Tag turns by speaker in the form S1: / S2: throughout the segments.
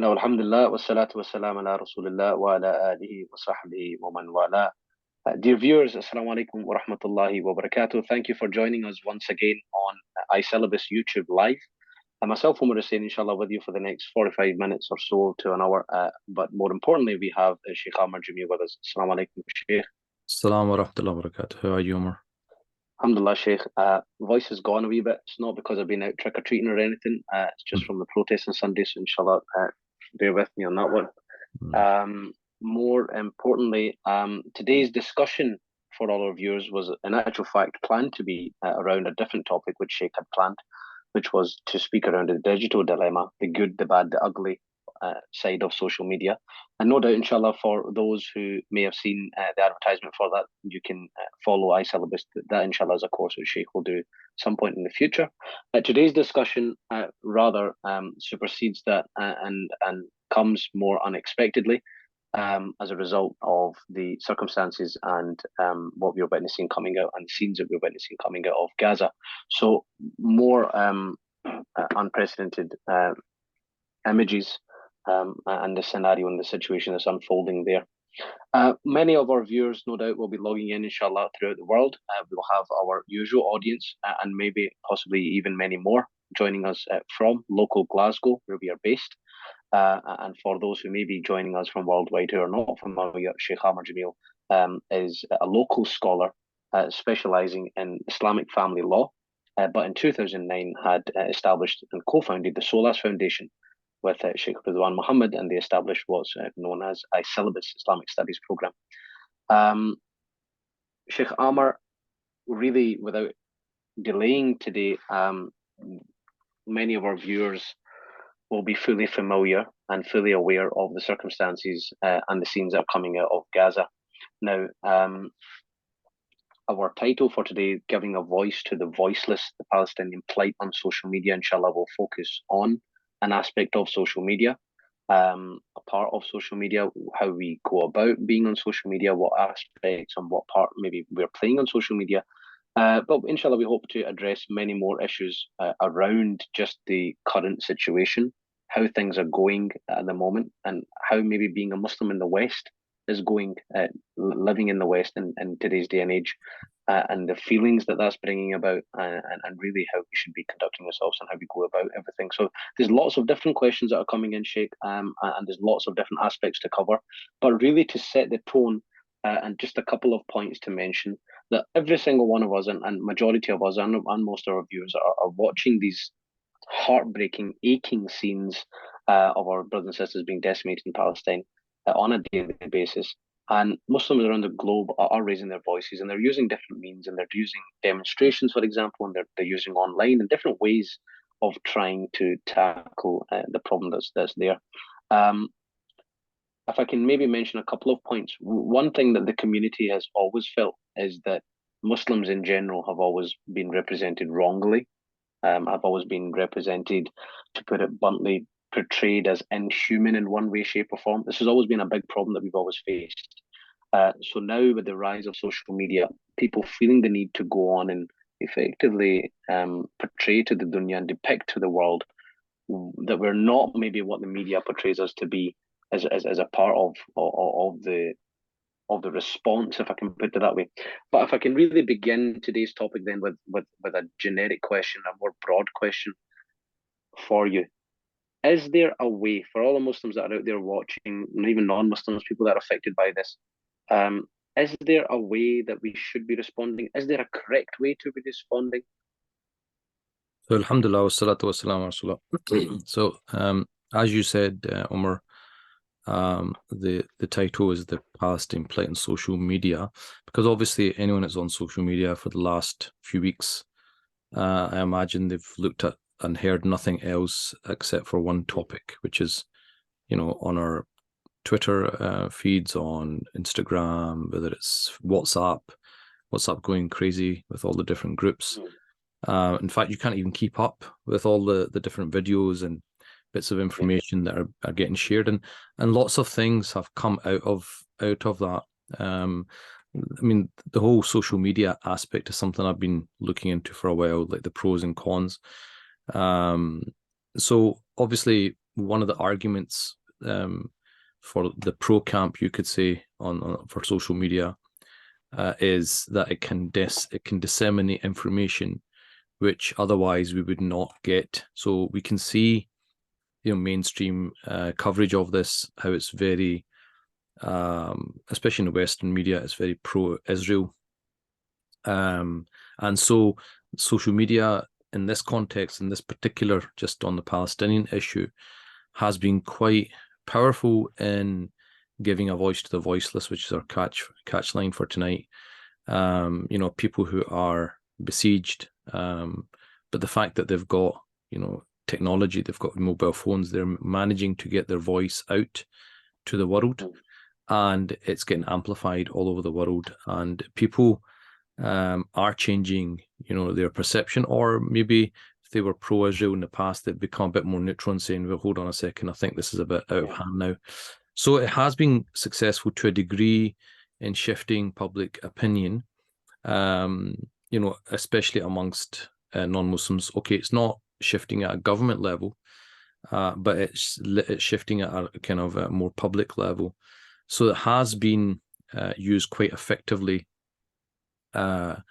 S1: Bismillah, alhamdulillah, wassalatu wassalam ala rasulillah wa ala alihi wa sahbihi wa man wala. Dear viewers, assalamu alaikum wa rahmatullahi wa barakatuh. Thank you for joining us once again on iCyllabus YouTube Live. And myself, Umar Hussain, inshallah, with you for the next 45 minutes or so to an hour. But more importantly, we have Sheikh Amar Jamil with us. Assalamu alaikum, Sheikh.
S2: Assalamu wa rahmatullahi wa barakatuh. How are you, Umar?
S1: Alhamdulillah, Sheikh. Voice has gone a wee bit. It's not because I've been out trick-or-treating or anything. It's just from the protests on Sunday, so inshallah, bear with me on that one. More importantly, today's discussion for all our viewers was in actual fact planned to be around a different topic which Sheikh had planned, which was to speak around the digital dilemma, the good, the bad, the ugly side of social media. And no doubt, inshallah, for those who may have seen the advertisement for that, you can follow iCyllabus. That, inshallah, is a course which Sheikh will do some point in the future. Today's discussion rather supersedes that and comes more unexpectedly as a result of the circumstances and what we're witnessing coming out and scenes that we're witnessing coming out of Gaza. So more unprecedented images and the scenario and the situation that's unfolding there. Many of our viewers, no doubt, will be logging in, inshallah, throughout the world. We will have our usual audience and maybe possibly even many more joining us from local Glasgow, where we are based. And for those who may be joining us from worldwide who are not familiar, Sheikh Amar Jamil is a local scholar specializing in Islamic family law, but in 2009 had established and co-founded the SOLAS Foundation with Sheikh Ridwan Muhammad, and they established what's known as iCyllabus Islamic Studies program. Sheikh Amar, really without delaying today, many of our viewers will be fully familiar and fully aware of the circumstances and the scenes that are coming out of Gaza. Now, our title for today, Giving a Voice to the Voiceless, the Palestinian Plight on Social Media, inshallah, will focus on an aspect of social media, a part of social media, how we go about being on social media, what aspects and what part maybe we're playing on social media. But inshallah, we hope to address many more issues around just the current situation, how things are going at the moment, and how maybe being a Muslim in the West is going, living in the West in today's day and age, and the feelings that that's bringing about, and really how we should be conducting ourselves and how we go about everything. So there's lots of different questions that are coming in, Sheikh, and there's lots of different aspects to cover. But really to set the tone, and just a couple of points to mention, that every single one of us and majority of us and most of our viewers are watching these heartbreaking, aching scenes of our brothers and sisters being decimated in Palestine on a daily basis. And Muslims around the globe are raising their voices, and they're using different means, and they're using demonstrations, for example, and they're using online and different ways of trying to tackle the problem that's there. If I can maybe mention a couple of points, one thing that the community has always felt is that Muslims in general have always been represented wrongly. Have always been represented, to put it bluntly, portrayed as inhuman in one way, shape, or form. This has always been a big problem that we've always faced. So now, with the rise of social media, people feeling the need to go on and effectively portray to the dunya and depict to the world that we're not maybe what the media portrays us to be, as a part of the response, if I can put it that way. But if I can really begin today's topic then with a generic question, a more broad question for you. Is there a way for all the Muslims that are out there watching, and even non-Muslims, people that are affected by this, is there a way that we should be responding? Is there a correct way to be responding?
S2: So, alhamdulillah, wassalatu wassalamu ala rasulullah. So, as you said, Umar, the title is The Palestine Plight on Social Media, because obviously anyone that's on social media for the last few weeks, I imagine they've looked at and heard nothing else except for one topic, which is, on our Twitter feeds, on Instagram, whether it's WhatsApp going crazy with all the different groups. In fact, you can't even keep up with all the different videos and bits of information that are getting shared, and lots of things have come out of that. I mean, the whole social media aspect is something I've been looking into for a while, like the pros and cons. So obviously one of the arguments for the pro camp, you could say, for social media is that it can disseminate information which otherwise we would not get. So we can see, mainstream coverage of this, how it's very, especially in the Western media, it's very pro-Israel. And so social media in this context, in this particular, just on the Palestinian issue, has been quite powerful in giving a voice to the voiceless, which is our catch line for tonight. People who are besieged, but the fact that they've got, technology, they've got mobile phones, they're managing to get their voice out to the world, and it's getting amplified all over the world, and people are changing, their perception, or maybe if they were pro-Israel in the past, they've become a bit more neutral and saying, well, hold on a second, I think this is a bit out of hand now. So it has been successful to a degree in shifting public opinion, especially amongst non-Muslims. Okay, it's not shifting at a government level, but it's shifting at a kind of a more public level. So it has been used quite effectively, and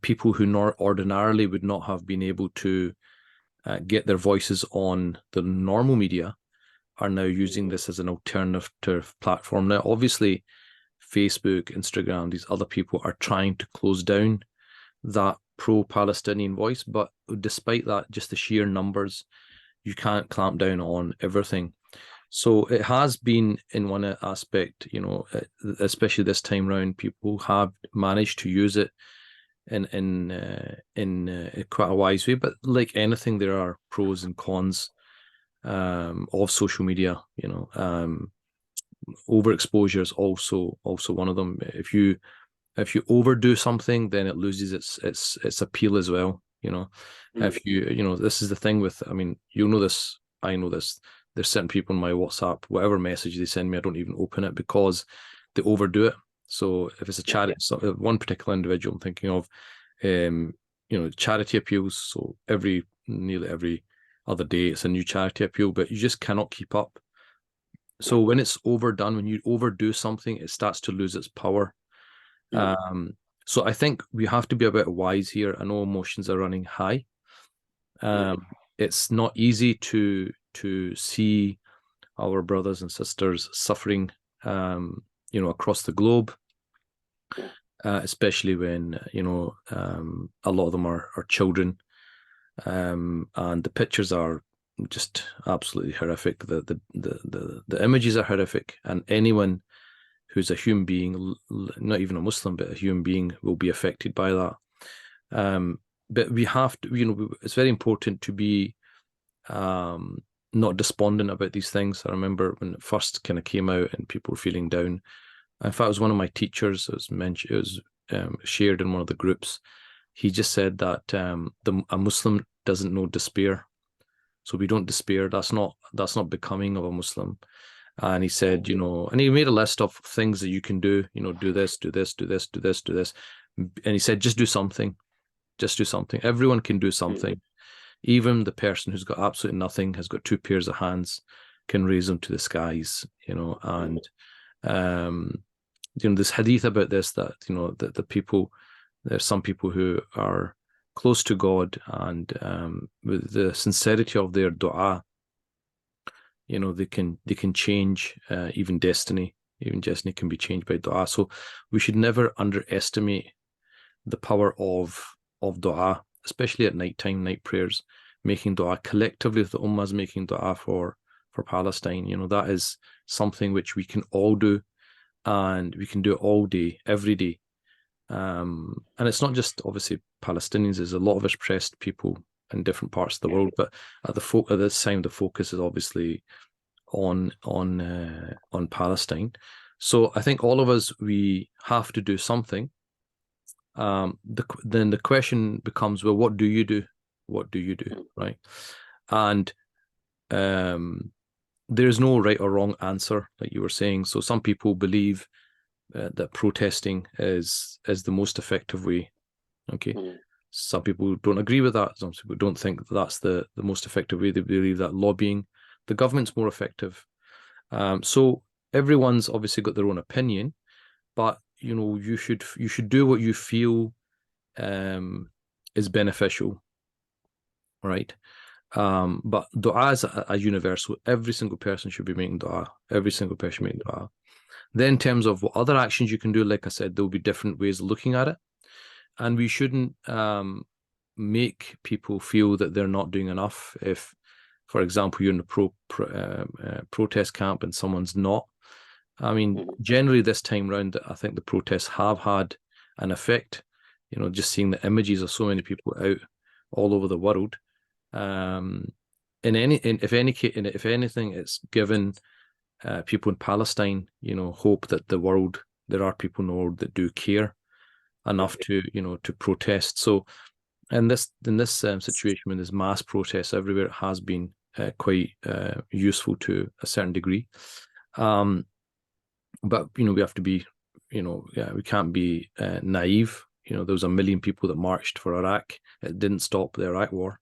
S2: people who ordinarily would not have been able to get their voices on the normal media are now using this as an alternative platform. Now, obviously, Facebook, Instagram, these other people are trying to close down that pro-Palestinian voice, but despite that, just the sheer numbers, you can't clamp down on everything. So it has been, in one aspect, especially this time round, people have managed to use it in quite a wise way. But like anything, there are pros and cons of social media. Overexposure is also one of them. If you overdo something, then it loses its appeal as well. If this is the thing with, you know this, I know this. There's certain people in my WhatsApp, whatever message they send me, I don't even open it because they overdo it. So if it's a charity, one particular individual I'm thinking of, charity appeals. So nearly every other day, it's a new charity appeal, but you just cannot keep up. So when it's overdone, when you overdo something, it starts to lose its power. So I think we have to be a bit wise here. I know emotions are running high. It's not easy to see our brothers and sisters suffering, across the globe, especially when a lot of them are children, and the pictures are just absolutely horrific. The images are horrific, and anyone who's a human being, not even a Muslim, but a human being, will be affected by that. But we have to, it's very important to be not despondent about these things. I remember when it first kind of came out and people were feeling down. In fact, it was one of my teachers, it was shared in one of the groups. He just said that a Muslim doesn't know despair. So we don't despair. That's not becoming of a Muslim. And he said, and he made a list of things that you can do, do this, do this, do this, do this, do this. And he said, just do something. Just do something. Everyone can do something. Even the person who's got absolutely nothing, has got 2 pairs of hands, can raise them to the skies, and this hadith about this, that that the people, there's some people who are close to God, and with the sincerity of their dua, they can change even destiny. Even destiny can be changed by dua. So we should never underestimate the power of dua, especially at nighttime, night prayers, making dua collectively. If the ummah is making dua for Palestine, that is something which we can all do, and we can do it all day, every day. And it's not just obviously Palestinians. There's a lot of oppressed people in different parts of the world, but at this time, the focus is obviously on Palestine. So I think all of us, we have to do something. Then the question becomes, well, what do you do? What do you do, right? And there's no right or wrong answer, like you were saying. So some people believe that protesting is the most effective way. Okay. Some people don't agree with that. Some people don't think that that's the most effective way. They believe that lobbying the government's more effective. So everyone's obviously got their own opinion, but you should do what you feel is beneficial, right? But dua is a universal. Every single person should be making dua. Every single person making dua. Then in terms of what other actions you can do, like I said, there will be different ways of looking at it. And we shouldn't make people feel that they're not doing enough. If, for example, you're in a protest camp and someone's not. I mean, generally this time round, I think the protests have had an effect. Just seeing the images of so many people out all over the world. If anything, it's given people in Palestine, hope that there are people in the world that do care enough to protest. So in this situation, when there's mass protests everywhere, it has been quite useful to a certain degree. But we have to be, we can't be naive. There was 1 million people that marched for Iraq. It didn't stop the Iraq war.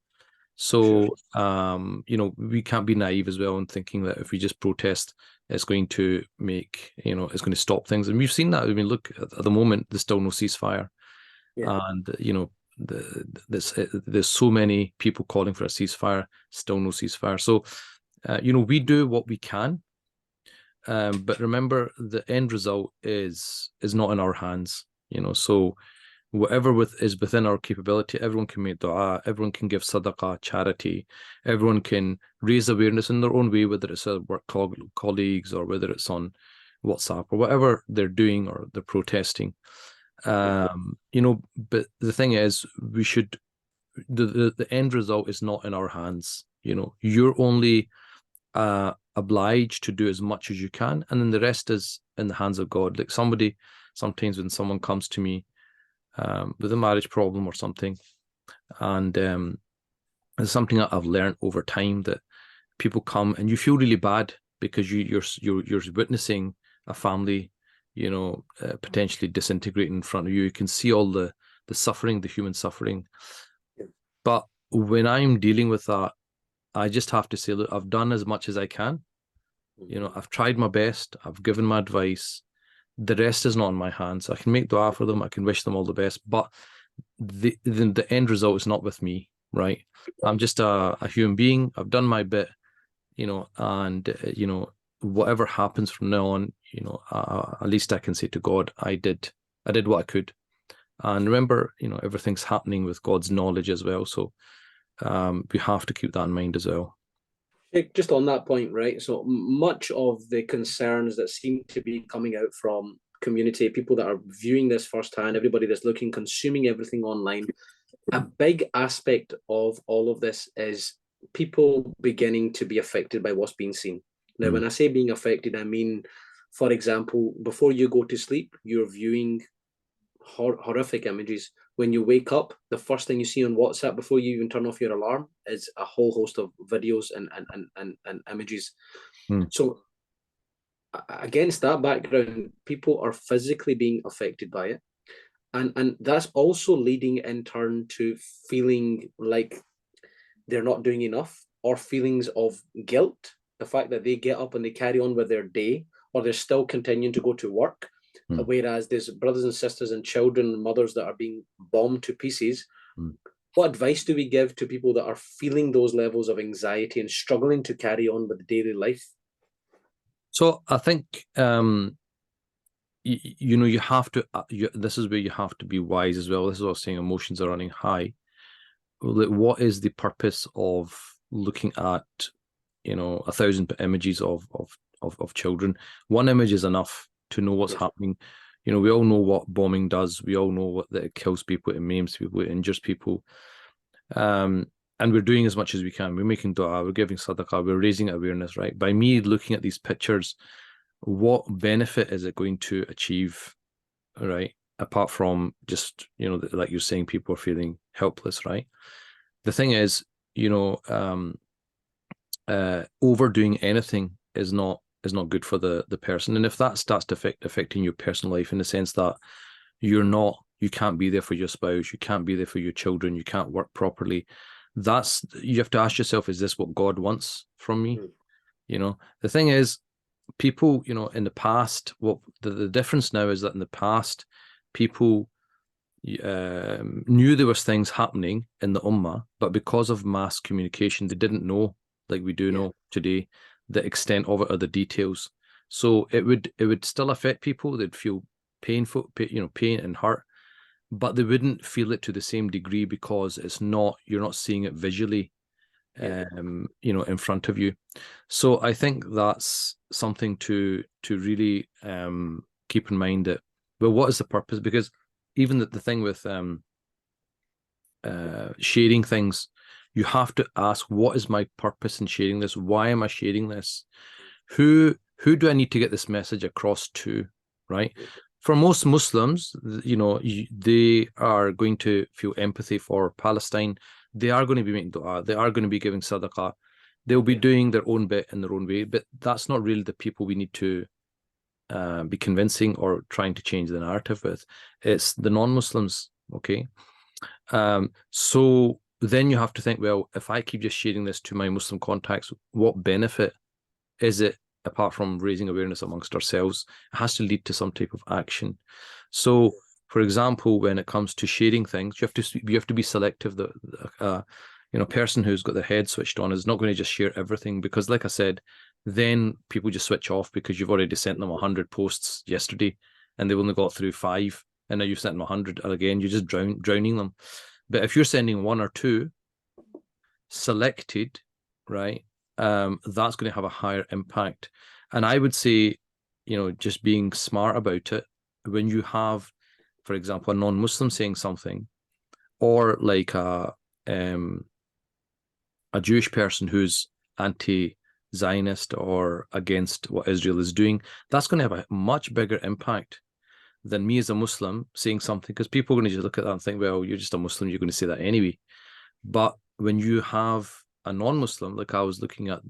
S2: So we can't be naive as well in thinking that if we just protest, it's going to make, it's going to stop things. And we've seen that. I mean, look, at the moment, there's still no ceasefire. Yeah. And, there's so many people calling for a ceasefire, still no ceasefire. So, we do what we can. But remember, the end result is not in our hands, so whatever is within our capability, everyone can make dua, everyone can give sadaqah, charity, everyone can raise awareness in their own way, whether it's a work colleagues or whether it's on WhatsApp or whatever they're doing or they're protesting. But the thing is, we should, the end result is not in our hands. You're only obliged to do as much as you can, and then the rest is in the hands of God. Like sometimes when someone comes to me with a marriage problem or something, and it's something that I've learned over time, that people come and you feel really bad because you're witnessing a family, potentially disintegrating in front of you. You can see all the suffering, the human suffering. But when I'm dealing with that, I just have to say, look, I've done as much as I can. I've tried my best. I've given my advice. The rest is not in my hands. I can make dua for them. I can wish them all the best. But the end result is not with me, right? I'm just a human being. I've done my bit, and, whatever happens from now on, at least I can say to God, I did what I could. And remember, everything's happening with God's knowledge as well. So we have to keep that in mind as well.
S3: Just on that point, right? So much of the concerns that seem to be coming out from community, people that are viewing this firsthand, everybody that's consuming everything online, a big aspect of all of this is people beginning to be affected by what's being seen. Now, when I say being affected, I mean, for example, before you go to sleep, you're viewing horrific images. When you wake up, the first thing you see on WhatsApp before you even turn off your alarm is a whole host of videos and images. So against that background, people are physically being affected by it. And that's also leading in turn to feeling like they're not doing enough, or feelings of guilt, the fact that they get up and they carry on with their day, or they're still continuing to go to work. Whereas there's brothers and sisters and children and mothers that are being bombed to pieces. What advice do we give to people that are feeling those levels of anxiety and struggling to carry on with daily life?
S2: So I think, you have to, this is where you have to be wise as well. This is what I was saying, emotions are running high. What is the purpose of looking at, 1,000 images of children? One image is enough to know what's happening. We all know what bombing does. We all know that it kills people, it maims people, it injures people. And we're doing as much as we can. We're making dua, we're giving sadaqah, we're raising awareness, right? By me looking at these pictures, what benefit is it going to achieve, right? Apart from just, like you're saying, people are feeling helpless, right? The thing is, overdoing anything is not good for the person. And if that starts to affecting your personal life, in the sense that you you can't be there for your spouse, you can't be there for your children, you can't work properly. You have to ask yourself, is this what God wants from me? You know, the thing is, people, you know, in the past, what the difference now is that in the past, people knew there was things happening in the Ummah, but because of mass communication, they didn't know, like we do know today, the extent of it or the details. So it would still affect people. They'd feel pain and hurt, but they wouldn't feel it to the same degree because you're not seeing it visually, you know, in front of you. So I think that's something to really keep in mind, that, well, what is the purpose? Because even the thing with sharing things, you have to ask, what is my purpose in sharing this? Why am I sharing this? Who do I need to get this message across to, right? For most Muslims, you know, they are going to feel empathy for Palestine. They are going to be making dua. They are going to be giving sadaqah. They'll be doing their own bit in their own way, but that's not really the people we need to be convincing or trying to change the narrative with. It's the non-Muslims, okay? So then you have to think, well, if I keep just sharing this to my Muslim contacts, what benefit is it apart from raising awareness amongst ourselves? It has to lead to some type of action. So, for example, when it comes to sharing things, you have to be selective. You know, person who's got their head switched on is not going to just share everything, because, like I said, then people just switch off because you've already sent them 100 posts yesterday and they've only got through 5, and now you've sent them 100, and again, you're just drowning them. But if you're sending 1 or 2 selected, right, that's going to have a higher impact. And I would say, you know, just being smart about it, when you have, for example, a non-Muslim saying something, or like a Jewish person who's anti-Zionist or against what Israel is doing, that's going to have a much bigger impact than me as a Muslim saying something, because people are going to just look at that and think, well, you're just a Muslim, you're going to say that anyway. But when you have a non-Muslim, like I was looking at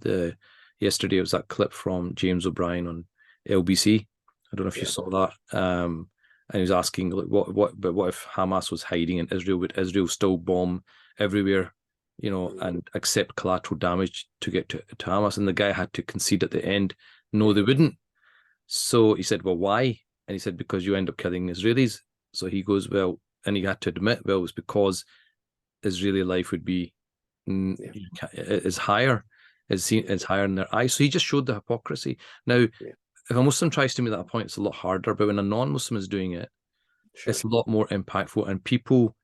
S2: yesterday, it was that clip from James O'Brien on LBC. I don't know if you saw that. And he was asking, like, what if Hamas was hiding in Israel? Would Israel still bomb everywhere, you know, and accept collateral damage to get to Hamas? And the guy had to concede at the end, no, they wouldn't. So he said, well, why? And he said, because you end up killing Israelis. So he goes, well, and he had to admit, well, it's because Israeli life would be is higher, is higher in their eyes. So he just showed the hypocrisy. Now, if a Muslim tries to make that a point, it's a lot harder. But when a non-Muslim is doing it, it's a lot more impactful, and people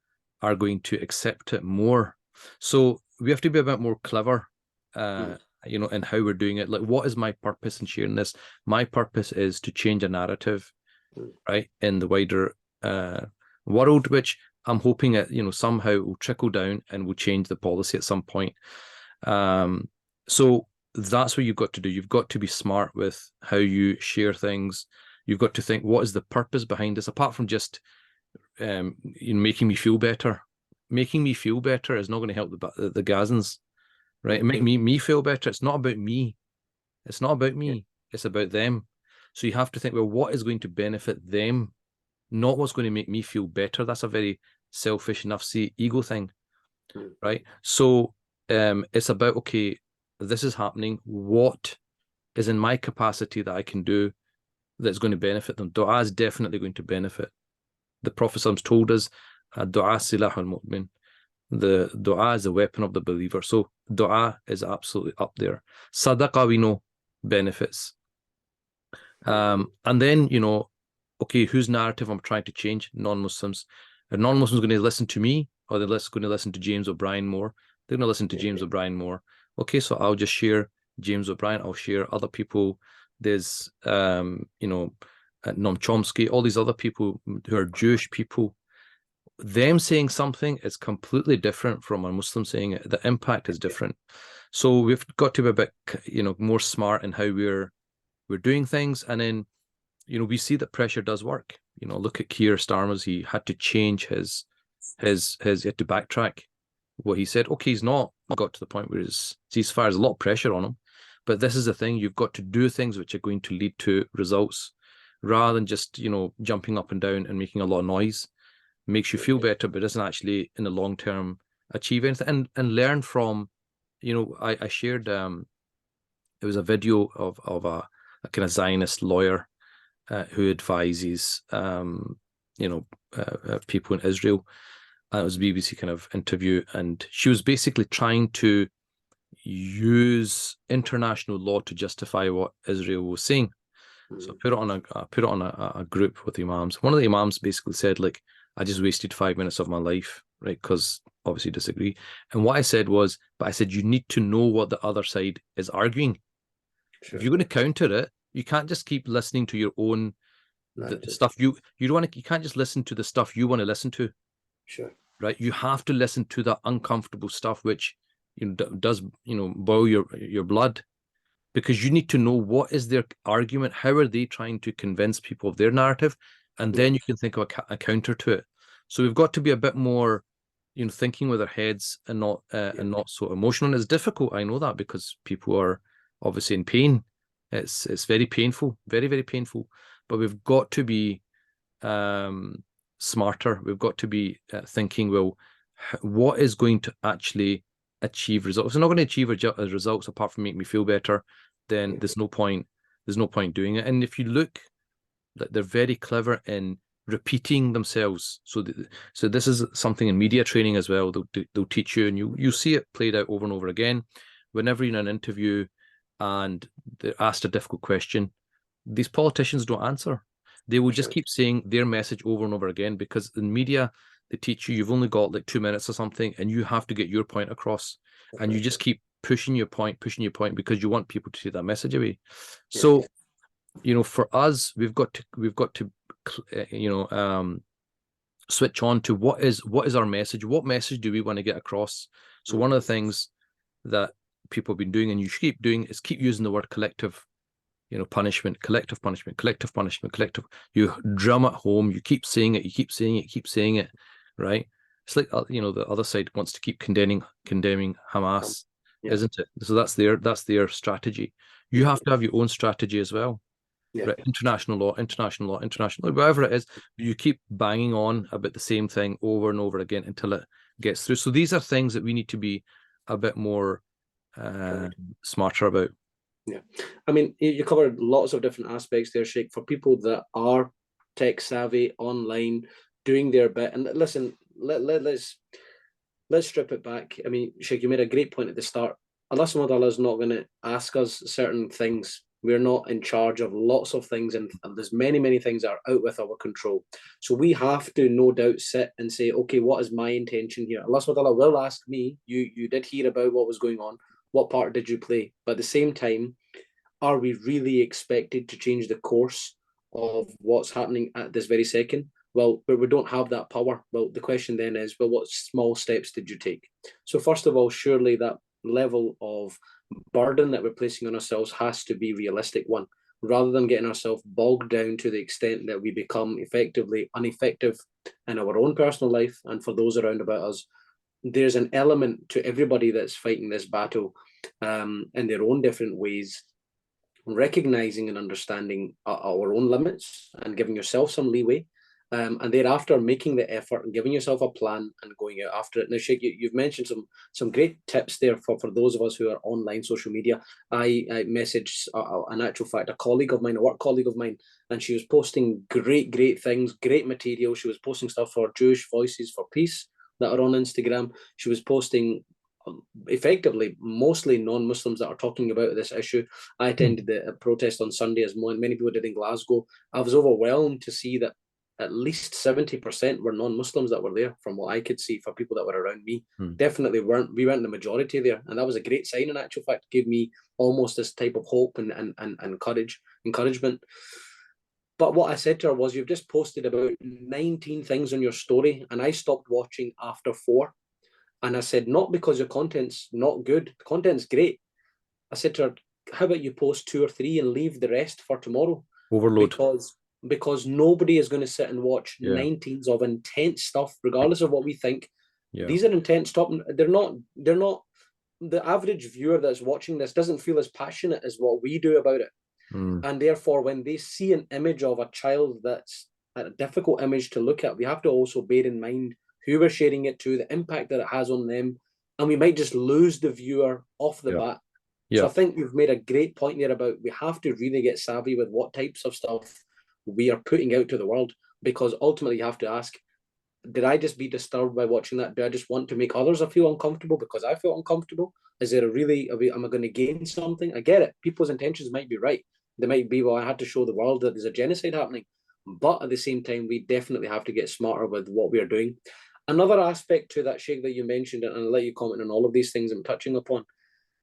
S2: are going to accept it more. So we have to be a bit more clever, you know, in how we're doing it. Like, what is my purpose in sharing this? My purpose is to change a narrative, right, in the wider world, which I'm hoping it, you know, somehow will trickle down and will change the policy at some point. So that's what you've got to do. You've got to be smart with how you share things. You've got to think, what is the purpose behind this, apart from just you know, making me feel better. Making me feel better is not going to help the Gazans, right? Make me feel better. It's not about me. It's not about me. It's about them. So you have to think, well, what is going to benefit them, not what's going to make me feel better. That's a very selfish, nafsi, ego thing, right? So it's about, okay, this is happening. What is in my capacity that I can do that's going to benefit them? Dua is definitely going to benefit. The Prophet told us, dua silah al-mu'min. The dua is a weapon of the believer. So dua is absolutely up there. Sadaqah, we know, benefits. And then, you know, okay, whose narrative I'm trying to change? Non-Muslims. Are non-Muslims going to listen to me, or they're going to listen to James O'Brien more? They're going to listen to James O'Brien more. Okay, so I'll just share James O'Brien. I'll share other people. There's, you know, Noam Chomsky, all these other people who are Jewish people. Them saying something is completely different from a Muslim saying it. The impact is different. So we've got to be a bit, you know, more smart in how we're doing things. And then, you know, we see that pressure does work. You know, look at Keir Starmer's. He had to change his he had to backtrack what he said. Okay, he's not got to the point where his ceasefire is a lot of pressure on him. But this is the thing, you've got to do things which are going to lead to results, rather than just, you know, jumping up and down and making a lot of noise. makes you feel better, but doesn't actually in the long term achieve anything. And learn from, you know, I shared it was a video of a kind of Zionist lawyer who advises people in Israel. And it was a BBC kind of interview, and she was basically trying to use international law to justify what Israel was saying. So I put it on a group with imams. One of the imams basically said, like, I just wasted 5 minutes of my life, right? Because obviously disagree. And what I said was, but I said, you need to know what the other side is arguing. Sure. If you're going to counter it, you can't just keep listening to your own stuff. You don't want to. You can't just listen to the stuff you want to listen to.
S3: Sure.
S2: Right. You have to listen to the uncomfortable stuff, which does boil your blood, because you need to know what is their argument, how are they trying to convince people of their narrative, and then you can think of a counter to it. So we've got to be a bit more, thinking with our heads and not so emotional. And it's difficult, I know that, because people are obviously in pain. It's very painful, very, very painful. But we've got to be smarter. We've got to be thinking, well, what is going to actually achieve results? If it's not going to achieve results apart from make me feel better, then there's no point doing it. And if you look, they're very clever in repeating themselves. So this is something in media training as well. They'll teach you, and you see it played out over and over again. Whenever you're in an interview and they're asked a difficult question, these politicians don't answer. They will just keep saying their message over and over again, because in media, they teach you've only got like 2 minutes or something, and you have to get your point across. And you just keep pushing your point, because you want people to take that message away. So, for us, we've got to switch on to what is our message? What message do we want to get across? So one of the things that people have been doing, and you should keep doing, is keep using the word collective punishment, collective punishment, collective punishment, collective. You drum at home, you keep saying it, right? It's like, the other side wants to keep condemning Hamas, isn't it? So that's their strategy. You have to have your own strategy as well. Right? International law, whatever it is, you keep banging on about the same thing over and over again until it gets through. So these are things that we need to be a bit more smarter about.
S3: Yeah, I mean, you covered lots of different aspects there, Sheikh, for people that are tech savvy, online, doing their bit. And listen, let's strip it back. I mean, Sheikh, you made a great point at the start. Allah subhanahu wa ta'ala is not going to ask us certain things. We're not in charge of lots of things, and there's many things that are out with our control. So we have to, no doubt, sit and say, okay, what is my intention here? Allah subhanahu wa ta'ala will ask me, you did hear about what was going on. What part did you play? But at the same time, are we really expected to change the course of what's happening at this very second? Well, but we don't have that power. Well, the question then is, well, what small steps did you take? So first of all, surely that level of burden that we're placing on ourselves has to be a realistic one, rather than getting ourselves bogged down to the extent that we become effectively ineffective in our own personal life and for those around about us. There's an element to everybody that's fighting this battle in their own different ways, recognizing and understanding our own limits and giving yourself some leeway, and thereafter making the effort and giving yourself a plan and going out after it. Now, Sheikh, you've mentioned some great tips there for those of us who are online social media. I messaged, in actual fact, a colleague of mine, a work colleague of mine, and she was posting great things, great material. She was posting stuff for Jewish Voices for Peace that are on Instagram. She was posting effectively mostly non-Muslims that are talking about this issue. I attended the protest on Sunday, as many people did in Glasgow. I was overwhelmed to see that at least 70% were non-Muslims that were there, from what I could see, for people that were around me. Definitely we weren't the majority there, and that was a great sign. In actual fact, it gave me almost this type of hope and encouragement. But what I said to her was, you've just posted about 19 things on your story, and I stopped watching after 4. And I said, not because your content's not good. The content's great. I said to her, how about you post 2 or 3 and leave the rest for tomorrow?
S2: Overload.
S3: Because nobody is going to sit and watch 19s of intense stuff, regardless of what we think. These are intense stuff. They're not the average viewer that's watching this doesn't feel as passionate as what we do about it. And therefore, when they see an image of a child that's a difficult image to look at, we have to also bear in mind who we're sharing it to, the impact that it has on them, and we might just lose the viewer off the bat. So I think you've made a great point there about we have to really get savvy with what types of stuff we are putting out to the world, because ultimately you have to ask, did I just be disturbed by watching that? Do I just want to make others feel uncomfortable because I feel uncomfortable? Is there am I going to gain something? I get it. People's intentions might be right. They might be, well, I had to show the world that there's a genocide happening. But at the same time, we definitely have to get smarter with what we are doing. Another aspect to that, Sheikh, that you mentioned, and I'll let you comment on all of these things I'm touching upon,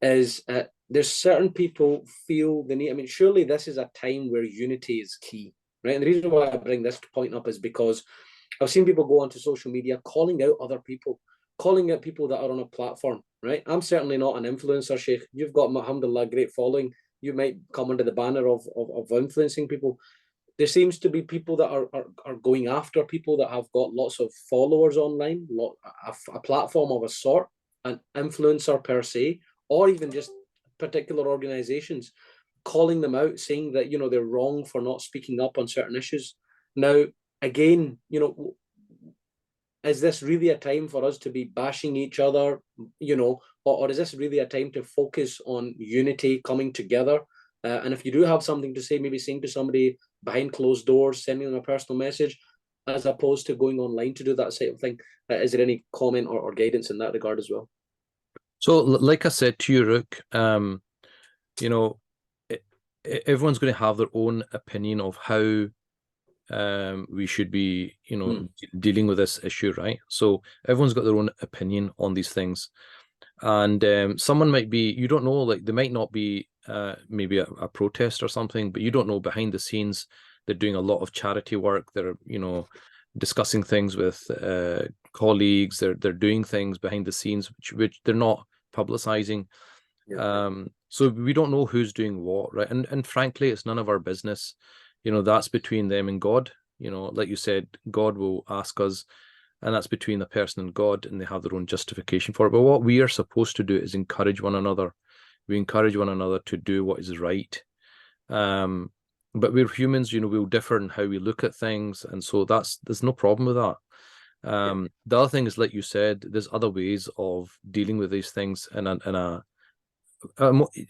S3: is there's certain people feel the need. I mean, surely this is a time where unity is key, right? And the reason why I bring this point up is because I've seen people go onto social media calling out other people, calling out people that are on a platform, right? I'm certainly not an influencer, Sheikh. You've got, alhamdulillah, great following. You might come under the banner of influencing people. There seems to be people that are going after people that have got lots of followers online, a platform of a sort, an influencer per se, or even just particular organizations, calling them out, saying that, you know, they're wrong for not speaking up on certain issues. Now, again, you know, is this really a time for us to be bashing each other, you know, or is this really a time to focus on unity, coming together? And if you do have something to say, maybe saying to somebody behind closed doors, sending them a personal message, as opposed to going online to do that sort of thing. Is there any comment or guidance in that regard as well?
S2: So, like I said to you, Rook, you know, everyone's going to have their own opinion of how we should be, you know, dealing with this issue, right? So everyone's got their own opinion on these things. And someone might be, you don't know, like they might not be maybe a protest or something, but you don't know behind the scenes they're doing a lot of charity work. They're, you know, discussing things with colleagues. They're doing things behind the scenes which they're not publicizing. So we don't know who's doing what, right? And frankly, it's none of our business. You know, that's between them and God. You know, like you said, God will ask us, and that's between the person and God, and they have their own justification for it. But what we are supposed to do is encourage one another. We encourage one another to do what is right. But we're humans, you know, we'll differ in how we look at things, and so there's no problem with that. The other thing is, like you said, there's other ways of dealing with these things in a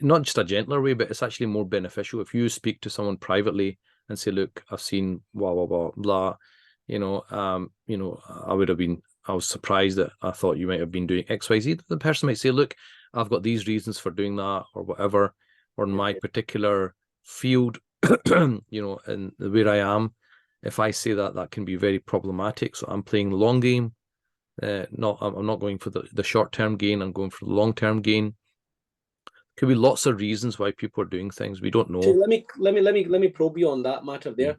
S2: not just a gentler way, but it's actually more beneficial if you speak to someone privately and say, look, I've seen blah blah blah blah, you know, I was surprised that I thought you might have been doing XYZ. The person might say, look, I've got these reasons for doing that, or whatever, or in my particular field, you know, and where I am, if I say that, that can be very problematic. So I'm playing the long game. I'm not going for the short-term gain. I'm going for the long-term gain. Could be lots of reasons why people are doing things. We don't know.
S3: So let me probe you on that matter there.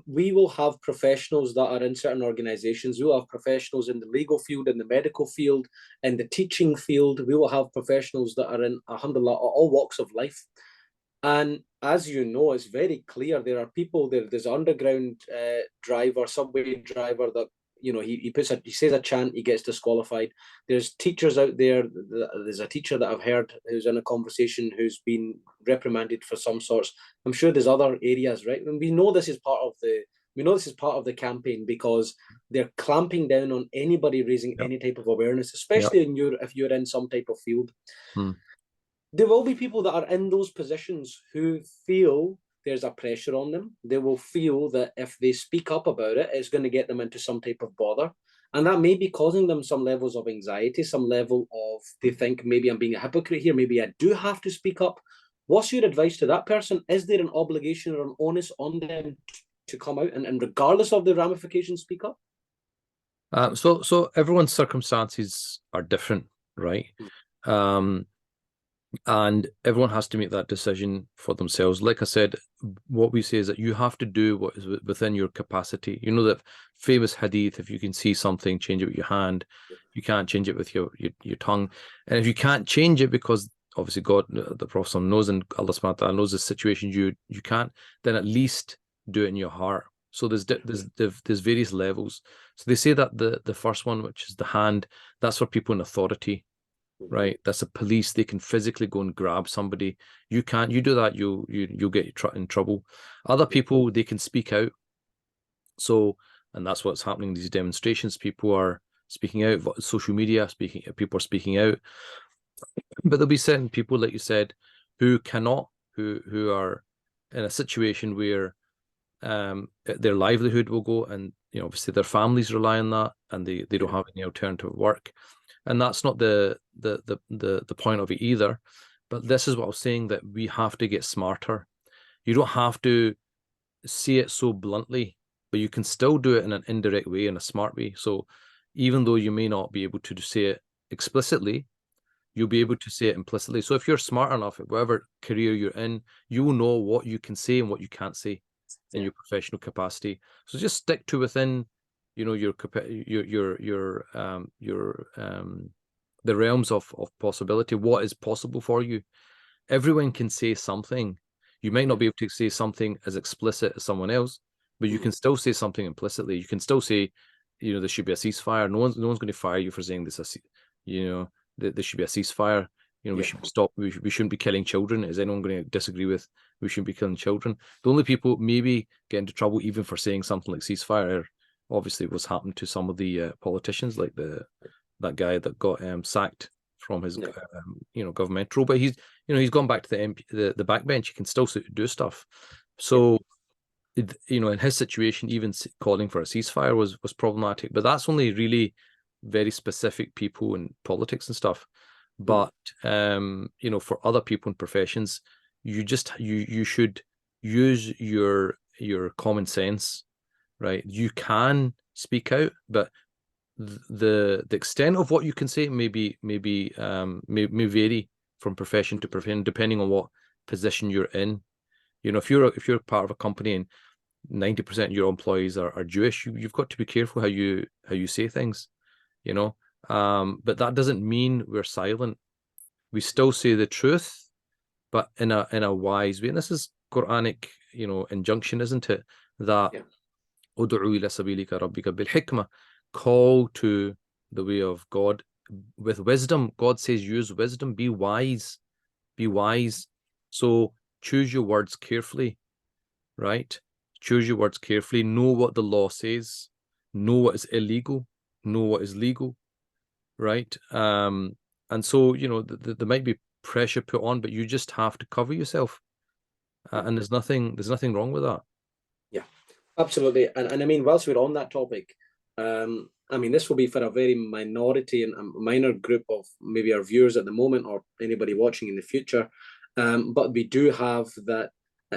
S3: We will have professionals that are in certain organizations. We will have professionals in the legal field, in the medical field, in the teaching field. We will have professionals that are in, alhamdulillah, all walks of life. And as you know, it's very clear there are people there. There's an underground driver, subway driver that, you know, he says a chant, he gets disqualified. There's teachers out there. There's a teacher that I've heard who's in a conversation who's been reprimanded for some sorts. I'm sure there's other areas, right? And we know this is part of the campaign, because they're clamping down on anybody raising any type of awareness, especially if you're in some type of field. There will be people that are in those positions who feel there's a pressure on them. They will feel that if they speak up about it, it's going to get them into some type of bother. And that may be causing them some levels of anxiety, some level of, they think, maybe I'm being a hypocrite here, maybe I do have to speak up. What's your advice to that person? Is there an obligation or an onus on them to come out and regardless of the ramifications, speak up?
S2: So everyone's circumstances are different, right? And everyone has to make that decision for themselves. Like I said, what we say is that you have to do what is within your capacity. You know that famous hadith, if you can see something, change it with your hand. You can't change it with your tongue. And if you can't change it because obviously God, the Prophet knows, and Allah subhanahu wa ta'ala knows the situation you can't, then at least do it in your heart. So there's various levels. So they say that the first one, which is the hand, that's for people in authority. Right, that's the police. They can physically go and grab somebody. You can't. You do that, you'll get in trouble. Other people, they can speak out. So, and that's what's happening in these demonstrations. People are speaking out, social media, people are speaking out. But there'll be certain people, like you said, who cannot, who are in a situation where their livelihood will go, and obviously their families rely on that, and they don't have any alternative work. And that's not the point of it either. But this is what I was saying, that we have to get smarter. You don't have to say it so bluntly, but you can still do it in an indirect way, in a smart way. So even though you may not be able to say it explicitly, you'll be able to say it implicitly. So if you're smart enough at whatever career you're in, you will know what you can say and what you can't say in your professional capacity. So just stick to within, your the realms of possibility. What is possible for you? Everyone can say something. You might not be able to say something as explicit as someone else, but you can still say something implicitly. You can still say, there should be a ceasefire. No one's going to fire you for saying this. That there should be a ceasefire. We should stop. We shouldn't be killing children. Is anyone going to disagree with? We shouldn't be killing children. The only people maybe get into trouble even for saying something like ceasefire, obviously, what's happened to some of the politicians, like that guy that got sacked from his government role. But he's gone back to the backbench. He can still do stuff. So in his situation, even calling for a ceasefire was problematic. But that's only really very specific people in politics and stuff. But for other people in professions, you should use your common sense, right? You can speak out, but the extent of what you can say may vary from profession to profession, depending on what position you're in. If you're part of a company and 90% of your employees are Jewish, you've got to be careful how you say things, but that doesn't mean we're silent. We still say the truth, but in a wise way. And this is Quranic, injunction, isn't it? That ud'u ila sabilika rabbika bil hikmah, call to the way of God with wisdom. God says use wisdom, be wise. So choose your words carefully, right? Choose your words carefully. Know what the law says. Know what is illegal. Know what is legal, right? And so there might be pressure put on, but you just have to cover yourself, and there's nothing wrong with that.
S3: Yeah, absolutely. And I mean, whilst we're on that topic, this will be for a very minority and a minor group of maybe our viewers at the moment, or anybody watching in the future. But we do have that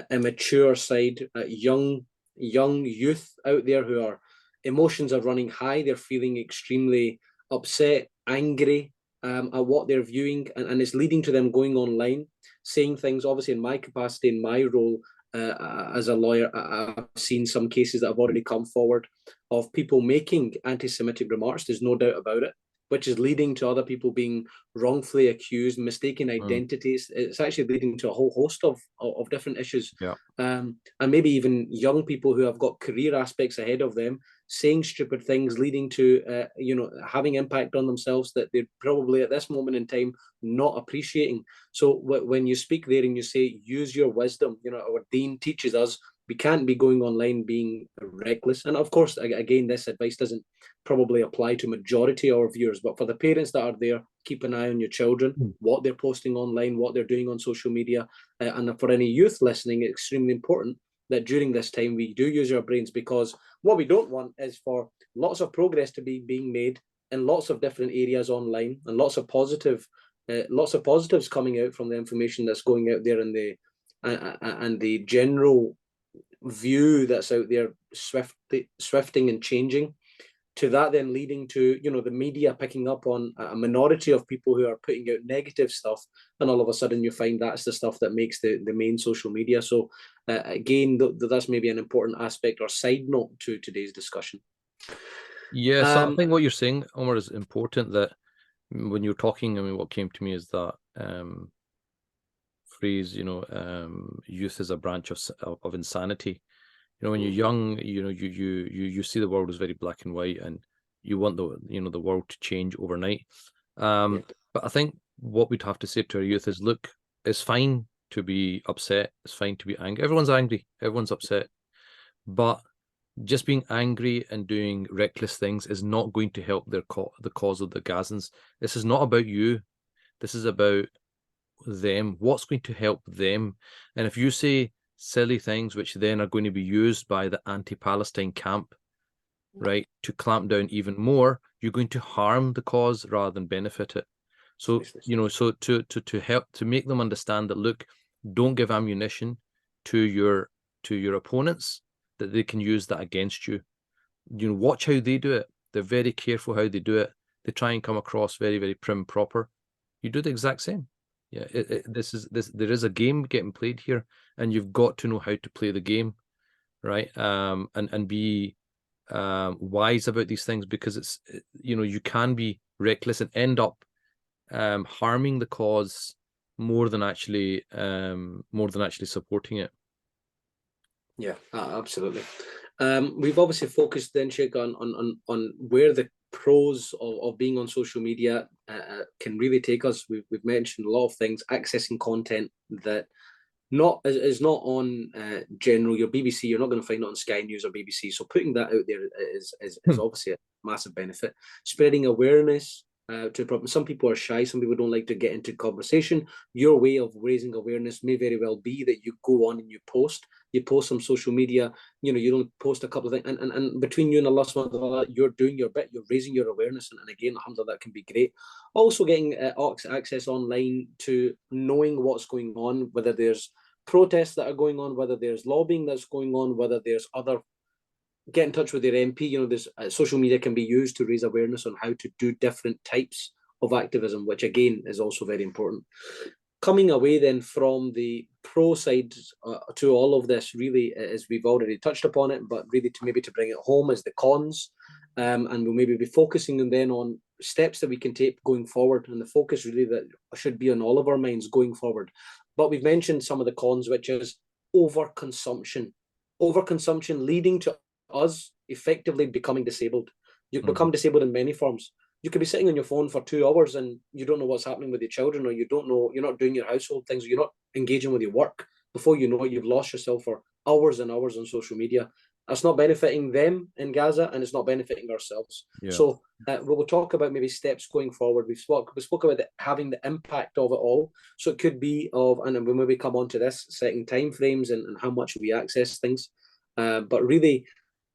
S3: immature side, young youth out there who are emotions are running high. They're feeling extremely upset, angry at what they're viewing, and it's leading to them going online, saying things. Obviously, in my capacity, in my role as a lawyer, I've seen some cases that have already come forward of people making anti-Semitic remarks. There's no doubt about it, which is leading to other people being wrongfully accused, mistaken identities. It's actually leading to a whole host of different issues.
S2: Yeah.
S3: And maybe even young people who have got career aspects ahead of them saying stupid things, leading to having impact on themselves that they're probably at this moment in time not appreciating. So when you speak there and you say use your wisdom, our Dean teaches us we can't be going online being reckless. And of course, again, this advice doesn't probably apply to majority of our viewers, but for the parents that are there, keep an eye on your children, what they're posting online, what they're doing on social media. And for any youth listening, it's extremely important that during this time we do use our brains, because what we don't want is for lots of progress to be being made in lots of different areas online, and lots of positives coming out from the information that's going out there, and the general view that's out there swifting and changing, to that then leading to the media picking up on a minority of people who are putting out negative stuff, and all of a sudden you find that's the stuff that makes the main social media. So again, that's maybe an important aspect or side note to today's discussion.
S2: Yes, I think what you're saying, Omar, is important. That when you're talking, I mean, what came to me is that phrase, youth is a branch of insanity. When you're young, you see the world as very black and white, and you want the world to change overnight. But I think what we'd have to say to our youth is, look, it's fine to be upset. It's fine to be angry. Everyone's angry. Everyone's upset. But just being angry and doing reckless things is not going to help the cause of the Gazans. This is not about you. This is about them. What's going to help them? And if you say silly things which then are going to be used by the anti-Palestine camp, right, to clamp down even more, you're going to harm the cause rather than benefit it. So, you know, so to help to make them understand that, look, don't give ammunition to your opponents, that they can use that against you. You know, watch how they do it. They're very careful how they do it. They try and come across very, very prim proper. You do the exact same. Yeah, there is a game getting played here, and you've got to know how to play the game, right? And be wise about these things, because it's, you know, you can be reckless and end up harming the cause more than actually supporting it.
S3: Yeah, absolutely. We've obviously focused then, Sheikh, on where the pros of being on social media can really take us. We've mentioned a lot of things, accessing content that is not on general your BBC. You're not going to find it on Sky News or BBC. So putting that out there is obviously a massive benefit. Spreading awareness to problems. Some people are shy. Some people don't like to get into conversation. Your way of raising awareness may very well be that you go on and you post on social media. You know, you don't post a couple of things, and between you and Allah subhanahu wa ta'ala, you're doing your bit. You're raising your awareness, and again, alhamdulillah, that can be great. Also, getting access online to knowing what's going on, whether there's protests that are going on, whether there's lobbying that's going on, whether there's other, get in touch with your MP. You know, there's social media can be used to raise awareness on how to do different types of activism, which again is also very important. Coming away then from the pro side to all of this, really, as we've already touched upon it, but really to bring it home is the cons, and we'll maybe be focusing then on steps that we can take going forward, and the focus really that should be on all of our minds going forward. But we've mentioned some of the cons, which is overconsumption leading to us effectively becoming disabled. You become disabled in many forms. You could be sitting on your phone for 2 hours and you don't know what's happening with your children, or you don't know, you're not doing your household things, or you're not engaging with your work. Before you know it, you've lost yourself for hours and hours on social media. That's not benefiting them in Gaza, and it's not benefiting ourselves. Yeah. So we will talk about maybe steps going forward. We spoke about having the impact of it all. So it could be and we'll maybe come on to this, setting time frames and how much we access things. But really,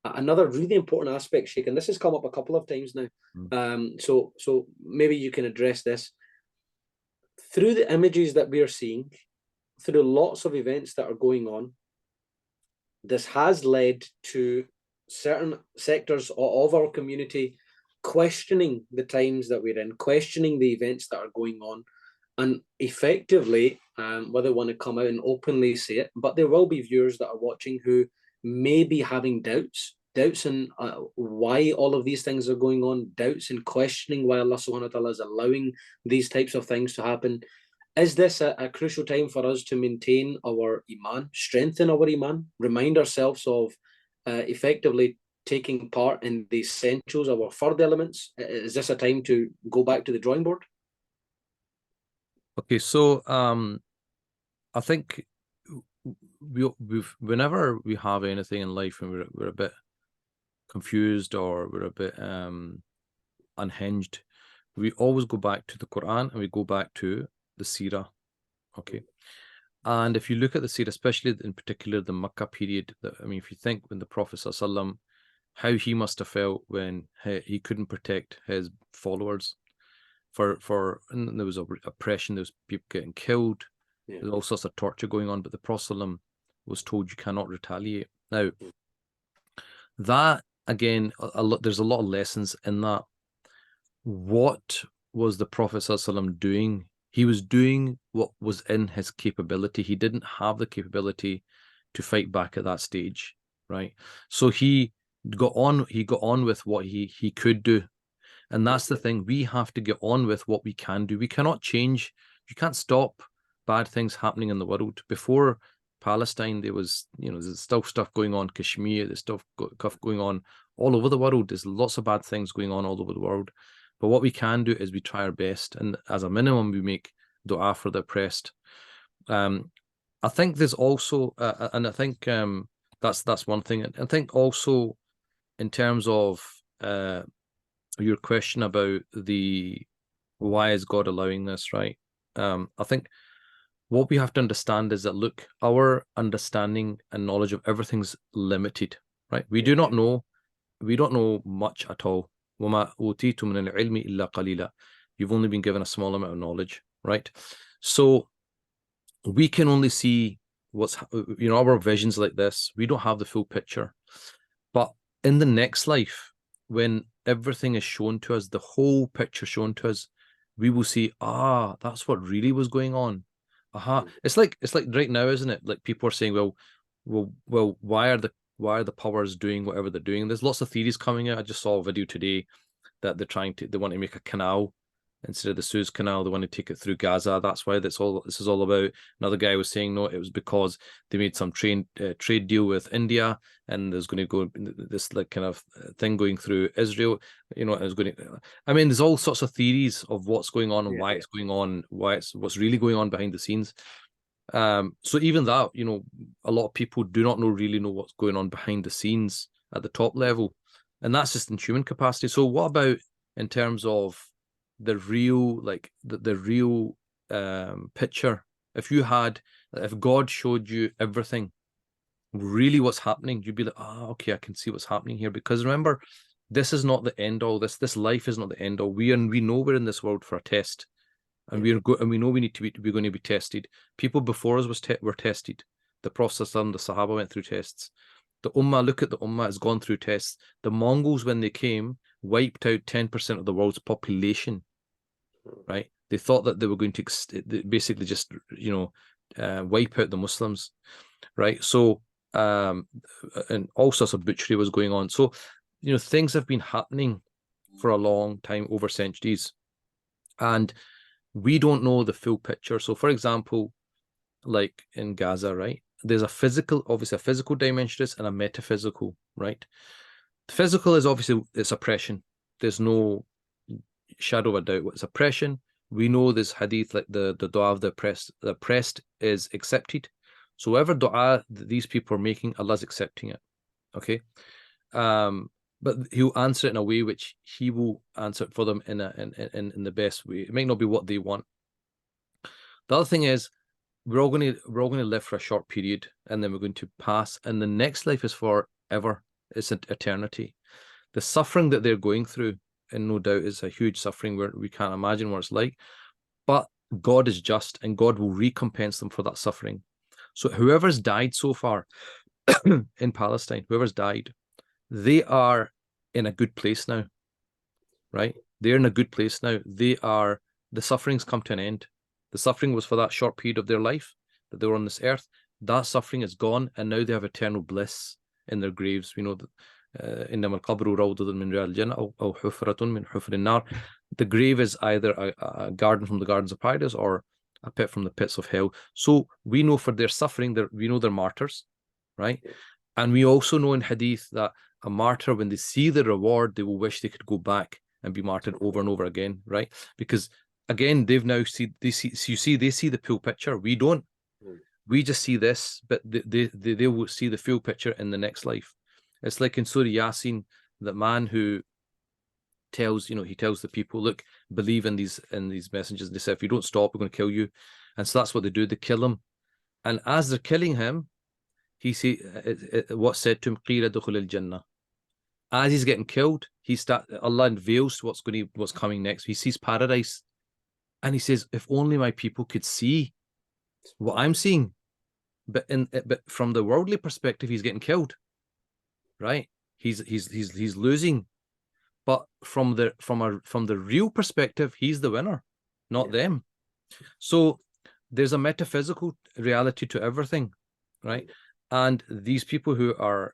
S3: another really important aspect, Sheikh, and this has come up a couple of times now. So maybe you can address this. Through the images that we are seeing, through lots of events that are going on, this has led to certain sectors of our community questioning the times that we're in, questioning the events that are going on, and effectively, whether they want to come out and openly say it, but there will be viewers that are watching who may be having doubts in why all of these things are going on, doubts in questioning why Allah subhanahu wa ta'ala is allowing these types of things to happen. Is this a crucial time for us to maintain our iman, strengthen our iman, remind ourselves of effectively taking part in the essentials of our fard elements? Is this a time to go back to the drawing board?
S2: Okay, so I think whenever we have anything in life and we're a bit confused or we're a bit unhinged, we always go back to the Quran and we go back to the Seerah. Okay, and if you look at the Seerah, especially in particular the Makkah period, if you think when the Prophet ﷺ, how he must have felt when he couldn't protect his followers, and there was oppression, there was people getting killed, there's all sorts of torture going on, but the Prophet ﷺ was told you cannot retaliate. Now, that again, there's a lot of lessons in that. What was the Prophet ﷺ doing? He was doing what was in his capability. He didn't have the capability to fight back at that stage, right? So he got on with what he could do. And that's the thing. We have to get on with what we can do. We cannot change. You can't stop bad things happening in the world. Before Palestine, there was, there's still stuff going on. Kashmir, there's stuff going on all over the world. There's lots of bad things going on all over the world. But what we can do is we try our best. And as a minimum, we make dua for the oppressed. I think there's also, and I think that That's one thing. And I think also in terms of your question about why is God allowing this, right? I think what we have to understand is that, look, our understanding and knowledge of everything's limited, right? We don't know much at all. وَمَا أُوتِيتُم مِنَ الْعِلْمِ إِلَّا قَلِيلًا. You've only been given a small amount of knowledge, right? So we can only see what's, our visions like this. We don't have the full picture. But in the next life, when everything is shown to us, the whole picture shown to us, we will see, that's what really was going on. It's like right now, isn't it? Like people are saying, well, why are the powers doing whatever they're doing? There's lots of theories coming out. I just saw a video today that they want to make a canal instead of the Suez Canal. They want to take it through Gaza. That's why this is all about. Another guy was saying, no, it was because they made some trade deal with India, and there's going to go this like kind of thing going through Israel. It was going to. I mean, there's all sorts of theories of what's going on and why it's going on, what's really going on behind the scenes. So even that, a lot of people do not really know what's going on behind the scenes at the top level, and that's just in human capacity. So what about in terms of the real, like the real picture? If God showed you everything, really what's happening, you'd be like, okay, I can see what's happening here. Because remember, this is not the end all. This life is not the end all. We know we're in this world for a test. And we know we're going to be tested. People before us were tested. The Prophet, the Sahaba went through tests. The Ummah, look at the Ummah, has gone through tests. The Mongols, when they came, wiped out 10% of the world's population. Right? They thought that they were going to basically just wipe out the Muslims. Right? So and all sorts of butchery was going on. So things have been happening for a long time, over centuries, and we don't know the full picture. So, for example, like in Gaza, right, there's obviously a physical dimension to this and a metaphysical, right? The physical is obviously it's oppression. There's no shadow of a doubt it's oppression. We know this hadith, like the dua of the oppressed is accepted. So whatever dua these people are making, Allah's accepting it. Okay. But he'll answer it in a way which he will answer it for them in the best way. It might not be what they want. The other thing is, we're all going to live for a short period, and then we're going to pass. And the next life is forever. It's an eternity. The suffering that they're going through, and no doubt, is a huge suffering where we can't imagine what it's like. But God is just, and God will recompense them for that suffering. So whoever's died so far in Palestine, whoever's died, they are in a good place now, right? They're in a good place now. The suffering's come to an end. The suffering was for that short period of their life that they were on this earth. That suffering is gone, and now they have eternal bliss in their graves. We know that إنما القبر روضة من رياض الجنة أو حفرة من حفر النار. The grave is either a garden from the gardens of paradise or a pit from the pits of hell. So we know for their suffering, we know they're martyrs, right? And we also know in hadith that a martyr, when they see the reward, they will wish they could go back and be martyred over and over again, right? Because again, they see the full picture. We don't. We just see this, but they will see the full picture in the next life. It's like in Surah Yasin, that man who tells the people, look, believe in these messengers. And they say, if you don't stop, we're going to kill you. And so that's what they do. They kill him. And as they're killing him, what's said to him, قِيلَ دُخُلِ الْجَنَّةِ. As he's getting killed, Allah unveils what's coming next. He sees paradise, and he says, if only my people could see what I'm seeing. But from the worldly perspective, he's getting killed, right? He's losing. But from the real perspective, he's the winner, not them. So there's a metaphysical reality to everything, right? And these people who are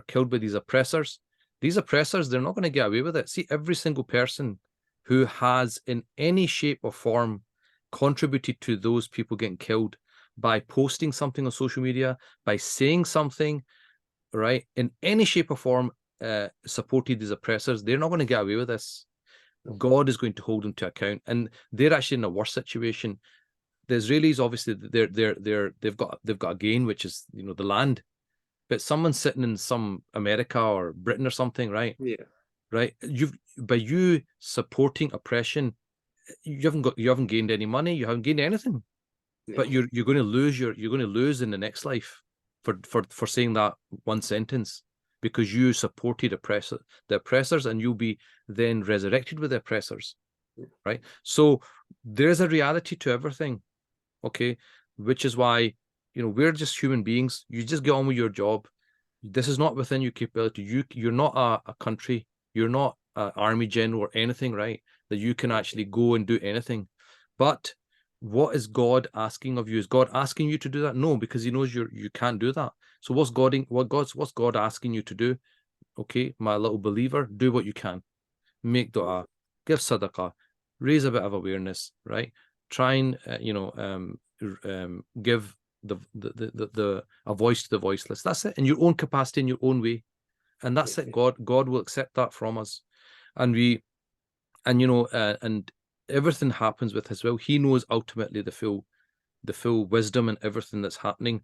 S2: killed by these oppressors, they're not going to get away with it. See, every single person who has in any shape or form contributed to those people getting killed by posting something on social media, by saying something, right, in any shape or form, supported these oppressors, they're not going to get away with this. God is going to hold them to account, and they're actually in a worse situation. The Israelis, obviously, they've got a gain, which is the land, but someone sitting in some America or Britain or something, right?
S3: Yeah.
S2: Right. By you supporting oppression, you haven't gained any money, you haven't gained anything.
S3: Yeah.
S2: But you're going to lose in the next life for saying that one sentence, because you supported the oppressors, and you'll be then resurrected with the oppressors. Right. So there's a reality to everything. Okay. Which is why, we're just human beings. You just get on with your job. This is not within your capability. You're not a country. You're not an army general or anything, right? That you can actually go and do anything. But what is God asking of you? Is God asking you to do that? No, because He knows you can't do that. So what's God asking you to do? Okay, my little believer, do what you can. Make dua, give sadaqah, raise a bit of awareness, right? Try and give a voice to the voiceless. That's it, in your own capacity, in your own way, and that's it. God will accept that from us, and and everything happens with His will. He knows ultimately the full wisdom and everything that's happening.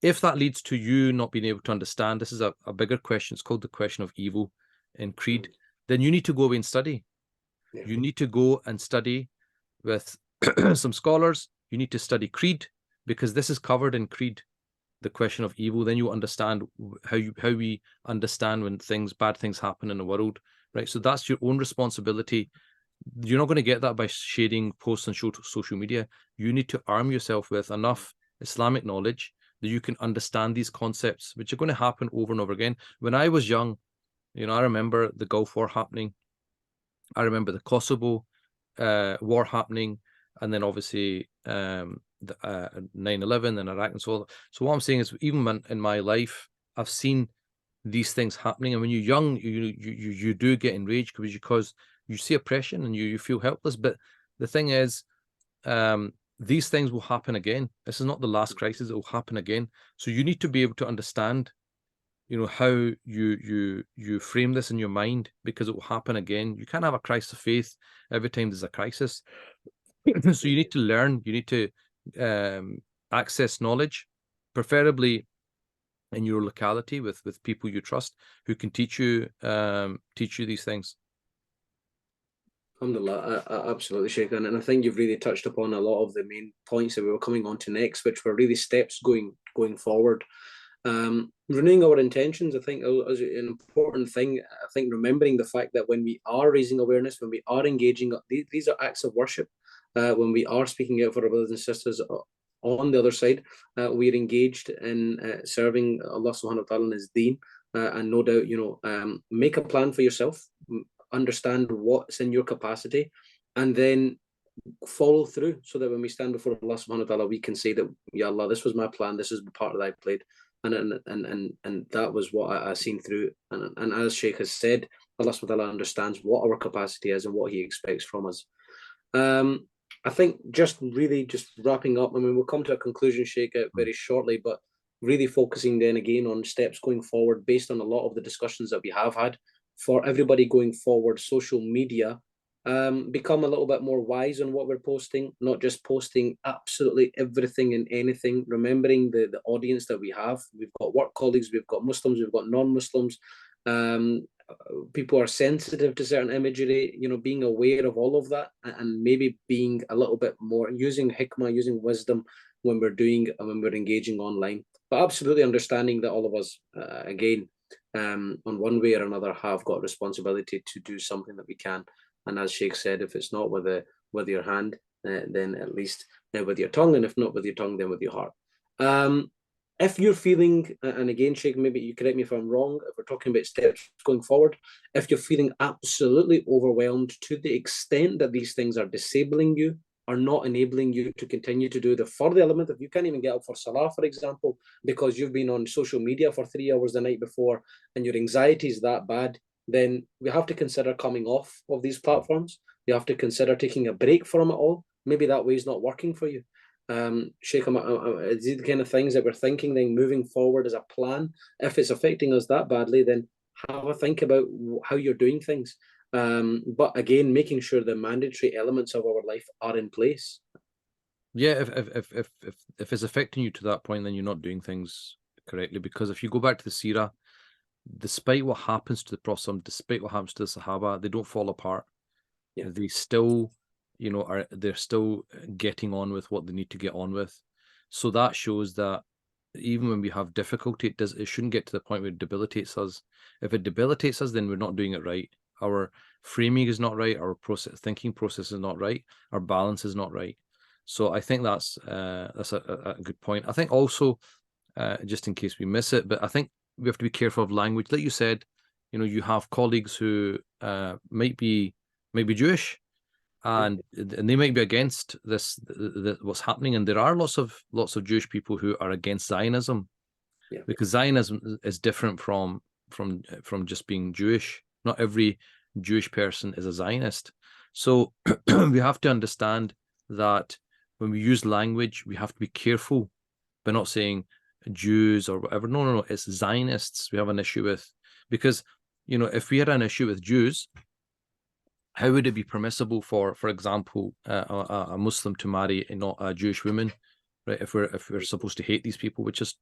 S2: If that leads to you not being able to understand, this is a bigger question. It's called the question of evil in Creed. Then you need to go away and study.
S3: Yeah.
S2: You need to go and study with some scholars. You need to study Creed, because this is covered in Creed, the question of evil. Then you understand how we understand when bad things happen in the world, right? So that's your own responsibility. You're not going to get that by shading posts on social media. You need to arm yourself with enough Islamic knowledge that you can understand these concepts, which are going to happen over and over again. When I was young, I remember the Gulf War happening. I remember the Kosovo war happening, and then obviously the 9/11 in Iraq and so on. So what I'm saying is, even in my life, I've seen these things happening. And when you're young, you do get enraged because you see oppression and you feel helpless. But the thing is, these things will happen again. This is not the last crisis. It will happen again. So you need to be able to understand, how you frame this in your mind, because it will happen again. You can't have a crisis of faith every time there's a crisis. So you need to learn. You need to access knowledge, preferably in your locality with people you trust, who can teach you these things.
S3: Alhamdulillah, absolutely, Sheikh. And I think you've really touched upon a lot of the main points that we were coming on to next, which were really steps going forward. Renewing our intentions, I think, is an important thing. I think remembering the fact that when we are raising awareness, when we are engaging, these are acts of worship. When we are speaking out for our brothers and sisters on the other side, we're engaged in serving Allah subhanahu wa ta'ala and His deen. And no doubt, make a plan for yourself, understand what's in your capacity, and then follow through, so that when we stand before Allah subhanahu wa ta'ala, we can say that, Ya Allah, this was my plan, this is the part that I played, and that was what I seen through. And as Sheikh has said, Allah subhanahu wa ta'ala understands what our capacity is and what He expects from us. I think just wrapping up, I mean, we'll come to a conclusion, Sheikh, very shortly, but really focusing then again on steps going forward based on a lot of the discussions that we have had. For everybody going forward, social media, become a little bit more wise on what we're posting, not just posting absolutely everything and anything, remembering the audience that we have. We've got work colleagues, we've got Muslims, we've got non-Muslims. People are sensitive to certain imagery, being aware of all of that, and maybe being a little bit more, using hikmah, using wisdom when we're engaging online. But absolutely understanding that all of us, again, on one way or another, have got responsibility to do something that we can. And as Sheikh said, if it's not with your hand, then at least with your tongue, and if not with your tongue, then with your heart. If you're feeling, and again, Sheikh, maybe you correct me if I'm wrong, if we're talking about steps going forward, if you're feeling absolutely overwhelmed to the extent that these things are disabling you, are not enabling you to continue to do the further element, if you can't even get up for Salah, for example, because you've been on social media for 3 hours the night before, and your anxiety is that bad, then we have to consider coming off of these platforms. You have to consider taking a break from it all. Maybe that way is not working for you. Sheikh, is these the kind of things that we're thinking then moving forward as a plan? If it's affecting us that badly, then have a think about how you're doing things. But again, making sure the mandatory elements of our life are in place.
S2: Yeah, if it's affecting you to that point, then you're not doing things correctly, because if you go back to the Seerah, despite what happens to the Prophet, despite what happens to the Sahaba, they don't fall apart.
S3: Yeah.
S2: They still, they're still getting on with what they need to get on with. So that shows that even when we have difficulty, it shouldn't get to the point where it debilitates us. If it debilitates us, then we're not doing it right. Our framing is not right. Our thinking process is not right. Our balance is not right. So I think that's a good point. I think also, just in case we miss it, but I think we have to be careful of language. Like you said, you have colleagues who might be Jewish, and they might be against this what's happening, and there are lots of Jewish people who are against Zionism, because Zionism is different from just being Jewish. Not every Jewish person is a Zionist. So we have to understand that when we use language, we have to be careful by not saying Jews or whatever. No, it's Zionists we have an issue with, because if we had an issue with Jews, how would it be permissible for example, a Muslim to marry not a Jewish woman, right? If we're supposed to hate these people, which is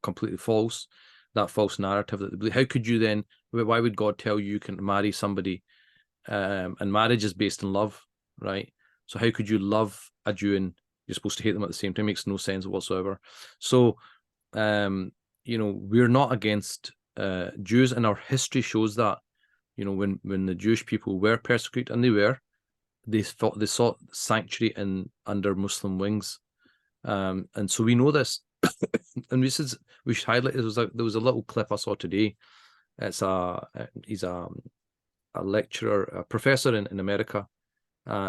S2: completely false, that false narrative that they believe. How could you then? Why would God tell you can marry somebody? And marriage is based on love, right? So how could you love a Jew and you're supposed to hate them at the same time? It makes no sense whatsoever. So we're not against Jews, and our history shows that. When the Jewish people were persecuted, and they sought sanctuary under Muslim wings, and so we know this. And we should highlight. There was a little clip I saw today. He's a lecturer, a professor in America.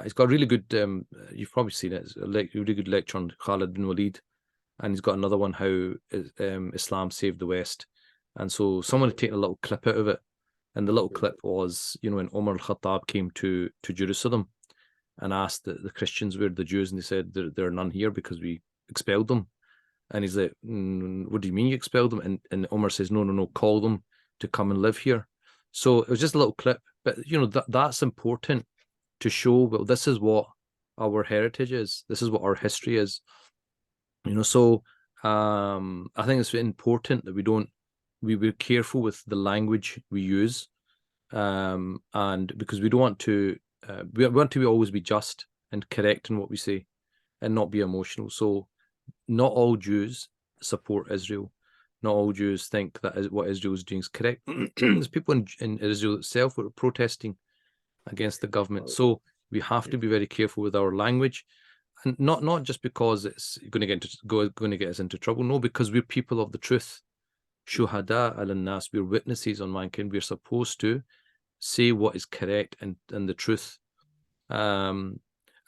S2: He's got a really good. You've probably seen it. It's a really good lecture on Khalid bin Walid, and he's got another one, how Islam saved the West. And so someone had taken a little clip out of it. And the little clip was, when Umar al-Khattab came to Jerusalem and asked the Christians where the Jews, and they said there are none here because we expelled them. And he's like, what do you mean you expelled them? And Umar says, no, call them to come and live here. So it was just a little clip, but that's important to show, well, this is what our heritage is. This is what our history is. So I think it's important that we're careful with the language we use, and because we don't want to always be just and correct in what we say and not be emotional. So not all Jews support Israel. Not all Jews think that what Israel is doing is correct. There's people in Israel itself who are protesting against the government. So we have to be very careful with our language, and not just because it's going to get us into trouble. No, because we're people of the truth. Shuhada ala nas, we're witnesses on mankind. We're supposed to say what is correct and the truth. And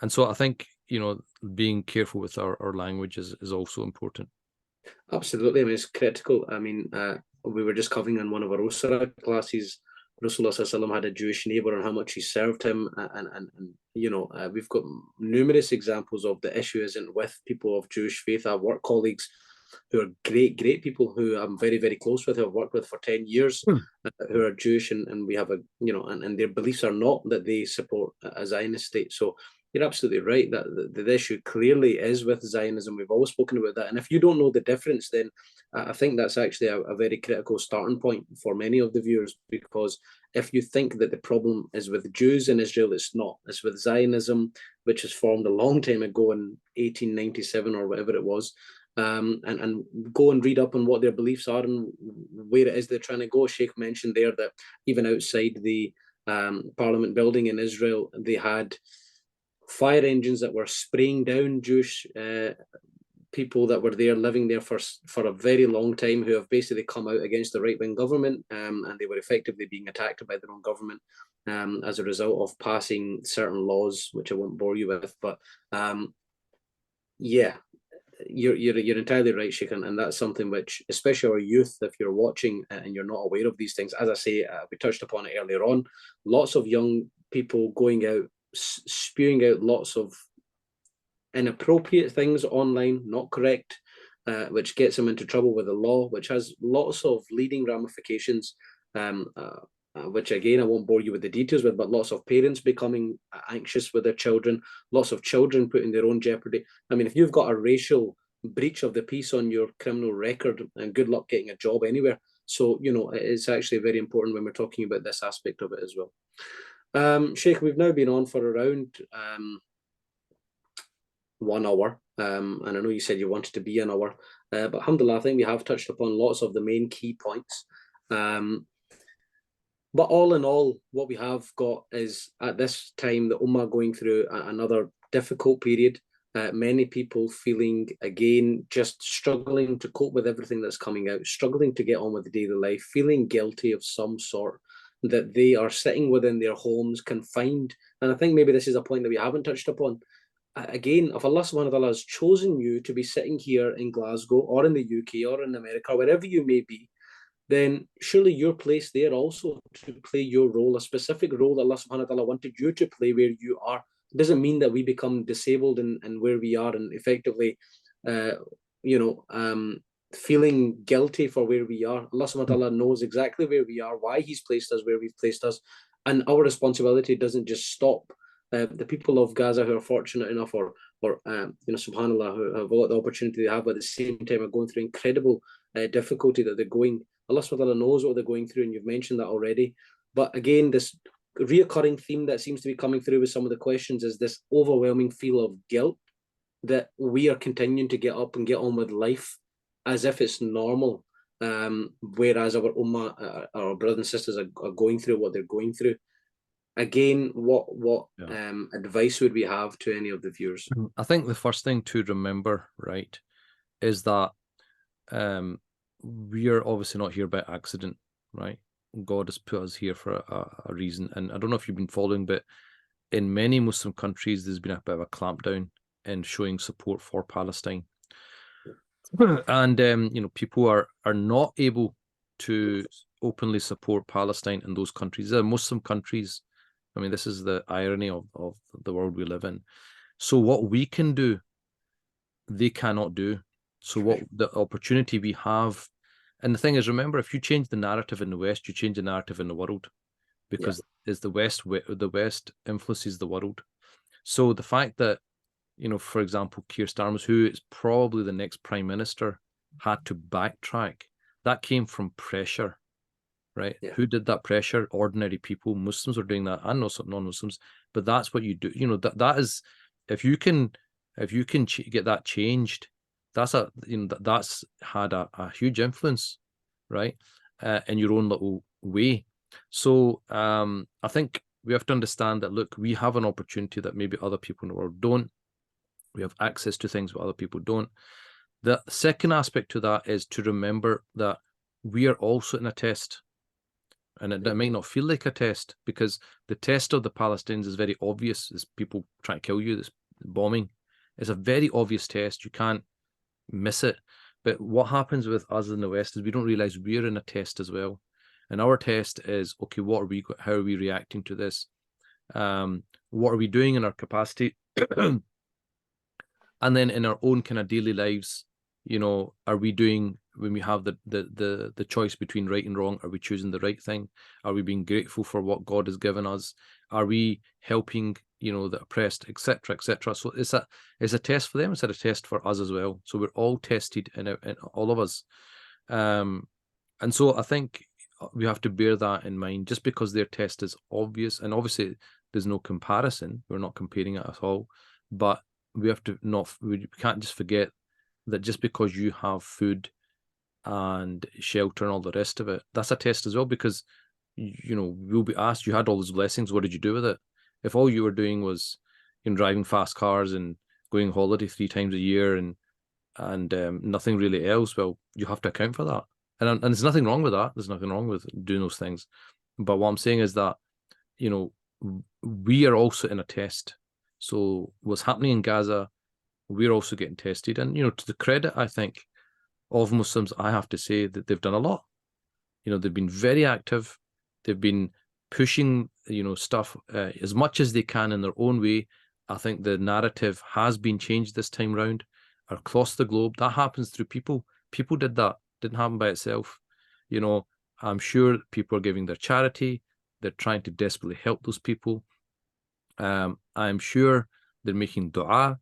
S2: so I think being careful with our language is also important.
S3: Absolutely. I mean, it's critical. I mean, we were just covering in one of our Usra classes, Rasulullah had a Jewish neighbor and how much he served him, and we've got numerous examples of the issue isn't with people of Jewish faith. I have work colleagues who are great people who I'm very, very close with, who I've worked with for 10 years, who are Jewish, and we have and their beliefs are not that they support a Zionist state. So you're absolutely right that the issue clearly is with Zionism. We've always spoken about that. And if you don't know the difference, then I think that's actually a very critical starting point for many of the viewers, because if you think that the problem is with Jews in Israel, it's not. It's with Zionism, which was formed a long time ago in 1897 or whatever it was. And go and read up on what their beliefs are and where it is they're trying to go. Sheikh mentioned there that even outside the Parliament building in Israel, they had fire engines that were spraying down Jewish people that were there, living there for a very long time, who have basically come out against the right-wing government, and they were effectively being attacked by their own government as a result of passing certain laws, which I won't bore you with. But yeah, you're entirely right, Sheikh, and that's something which, especially our youth, if you're watching and you're not aware of these things, as I say, we touched upon it earlier on, lots of young people going out, spewing out lots of inappropriate things online, not correct, which gets them into trouble with the law, which has lots of leading ramifications, which again I won't bore you with the details with, but lots of parents becoming anxious with their children, lots of children putting their own jeopardy. I mean, if you've got a racial breach of the peace on your criminal record, and good luck getting a job anywhere. So, you know, it's actually very important when we're talking about this aspect of it as well. Sheikh, we've now been on for around 1 hour, and I know you said you wanted to be an hour, but alhamdulillah, I think we have touched upon lots of the main key points. But all in all, what we have got is, at this time, the Ummah going through another difficult period. Many people feeling, again, just struggling to cope with everything that's coming out, struggling to get on with the daily life, feeling guilty of some sort, that they are sitting within their homes, confined. And I think maybe this is a point that we haven't touched upon. Again, if Allah subhanahu wa ta'ala has chosen you to be sitting here in Glasgow or in the UK or in America, wherever you may be, then surely you're placed there also to play your role, a specific role that Allah subhanahu wa ta'ala wanted you to play where you are. It doesn't mean that we become disabled and where we are and effectively, feeling guilty for where we are. Allah subhanahu wa ta'ala knows exactly where we are, why He's placed us where We've placed us. And our responsibility doesn't just stop. The people of Gaza who are fortunate enough, or subhanAllah, who have got the opportunity they have, but at the same time are going through incredible difficulty that they're going. Allah subhanahu wa ta'ala knows what they're going through, and you've mentioned that already. But again, this reoccurring theme that seems to be coming through with some of the questions is this overwhelming feel of guilt that we are continuing to get up and get on with life as if it's normal, whereas our ummah, our brothers and sisters are going through what they're going through. Again, what advice would we have to any of the viewers?
S2: I think the first thing to remember, right, is that we are obviously not here by accident, right? God has put us here for a reason. And I don't know if you've been following, but in many Muslim countries, there's been a bit of a clampdown in showing support for Palestine. And people are not able to openly support Palestine in those countries. They're Muslim countries. I mean, this is the irony of the world we live in. So what we can do, they cannot do. So what the opportunity we have, and the thing is, remember, if you change the narrative in the West, you change the narrative in the world, because it's the West influences the world. So the fact that, for example, Keir Starmer, who is probably the next prime minister, had to backtrack, that came from pressure, right? Yeah. Who did that pressure? Ordinary people. Muslims are doing that, and also non-Muslims. But that's what you do. That is, if you can get that changed, that's had a huge influence, right, in your own little way. So I think we have to understand that, look, we have an opportunity that maybe other people in the world don't. We have access to things that other people don't. The second aspect to that is to remember that we are also in a test. And it might not feel like a test, because the test of the Palestinians is very obvious. There's people trying to kill you, this bombing. It's a very obvious test. You can't miss it. But what happens with us in the West is we don't realize we're in a test as well. And our test is, okay, how are we reacting to this? What are we doing in our capacity? And then in our own kind of daily lives, are we doing, when we have the choice between right and wrong, are we choosing the right thing? Are we being grateful for what God has given us? Are we helping, the oppressed, etc., etc.? So it's a test for them. It's a test for us as well. So we're all tested in all of us. And so I think we have to bear that in mind. Just because their test is obvious, and obviously there's no comparison, we're not comparing it at all, but we can't just forget that just because you have food and shelter and all the rest of it, that's a test as well, because we'll be asked, you had all those blessings, what did you do with it? If all you were doing was driving fast cars and going on holiday 3 times a year and nothing really else, well, you have to account for that. And there's nothing wrong with that. There's nothing wrong with doing those things. But what I'm saying is that, we are also in a test. So what's happening in Gaza, we're also getting tested. And, to the credit, I think, of Muslims, I have to say that they've done a lot. They've been very active. They've been pushing, stuff as much as they can in their own way. I think the narrative has been changed this time round across the globe. That happens through people. People did that. Didn't happen by itself. I'm sure people are giving their charity. They're trying to desperately help those people. I'm sure they're making dua.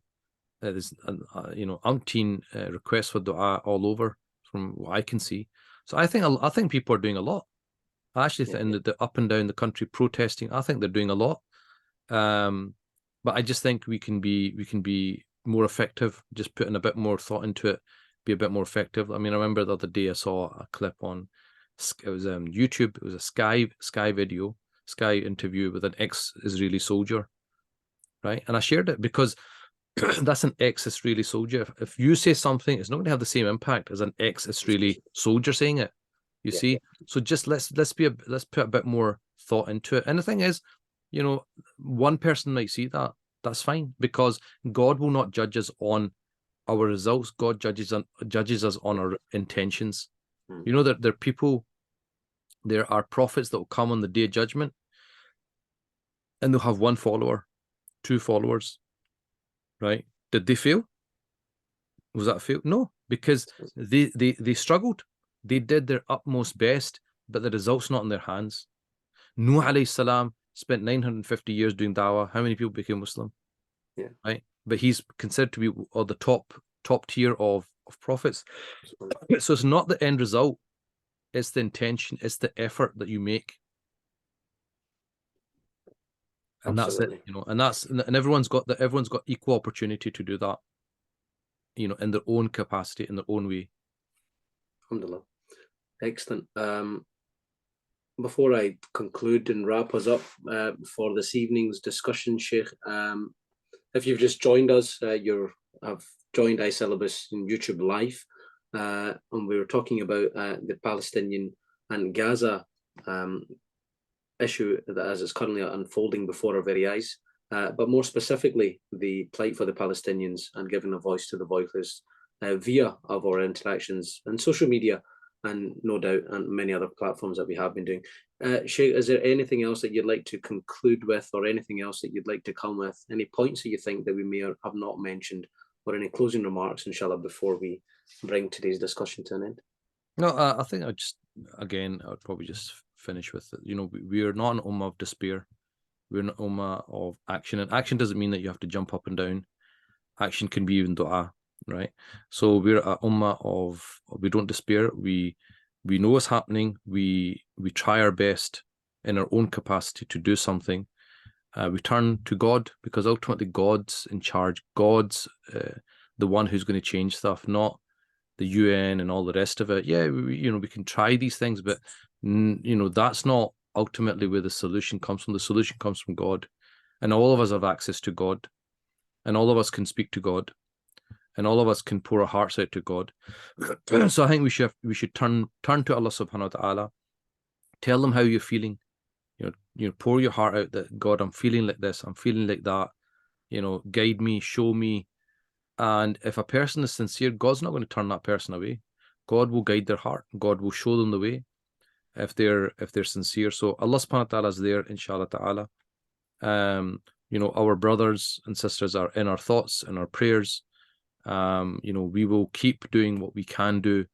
S2: there's umpteen requests for dua all over from what I can see. So I think people are doing a lot. I actually think that they're up and down the country protesting. I think they're doing a lot. But I just think we can be more effective, just putting a bit more thought into it, be a bit more effective. I mean, I remember the other day I saw a clip on, it was YouTube, it was a Sky video, Sky interview with an ex-Israeli soldier, right? And I shared it because that's an ex-Israeli soldier. If you say something, it's not going to have the same impact as an ex-Israeli soldier saying it. You see? So just let's put a bit more thought into it. And the thing is, one person might see that. That's fine, because God will not judge us on our results. God judges us on our intentions. You know that there are prophets that will come on the day of judgment, and they'll have 1 follower, 2 followers, right? Did they fail? Was that a fail? No, because they struggled. They did their utmost best, but the result's not in their hands. Nuh alayhi salam spent 950 years doing dawah. How many people became Muslim?
S3: Yeah.
S2: Right? But he's considered to be the top tier of prophets. So it's not the end result, it's the intention, it's the effort that you make. And
S3: Absolutely.
S2: that's it, and everyone's got equal opportunity to do that, in their own capacity, in their own way.
S3: Alhamdulillah. Excellent. Before I conclude and wrap us up for this evening's discussion, Sheikh, if you've just joined us, I've joined iSyllabus in YouTube Live, and we were talking about the Palestinian and Gaza issue that as it's currently unfolding before our very eyes, but more specifically, the plight for the Palestinians and giving a voice to the voiceless via of our interactions and social media, and no doubt, and many other platforms that we have been doing. Sheikh, is there anything else that you'd like to conclude with, or anything else that you'd like to come with? Any points that you think that we may have not mentioned, or any closing remarks, inshallah, before we bring today's discussion to an end?
S2: No, I think I would probably just finish with it. We are not an ummah of despair. We're an ummah of action, and action doesn't mean that you have to jump up and down. Action can be even dua, right? So we're an ummah of, we don't despair. We know what's happening. We try our best in our own capacity to do something. We turn to God, because ultimately God's in charge. God's the one who's going to change stuff, not the UN and all the rest of it. Yeah, we can try these things, but that's not ultimately where the solution comes from. The solution comes from God, and all of us have access to God, and all of us can speak to God, and all of us can pour our hearts out to God. So I think we should turn to Allah subhanahu wa ta'ala, tell them how you're feeling, pour your heart out that, God, I'm feeling like this, I'm feeling like that, guide me, show me. And if a person is sincere, God's not going to turn that person away. God will guide their heart. God will show them the way if they're sincere. So Allah subhanahu wa ta'ala is there, inshallah ta'ala. Our brothers and sisters are in our thoughts and our prayers. We will keep doing what we can do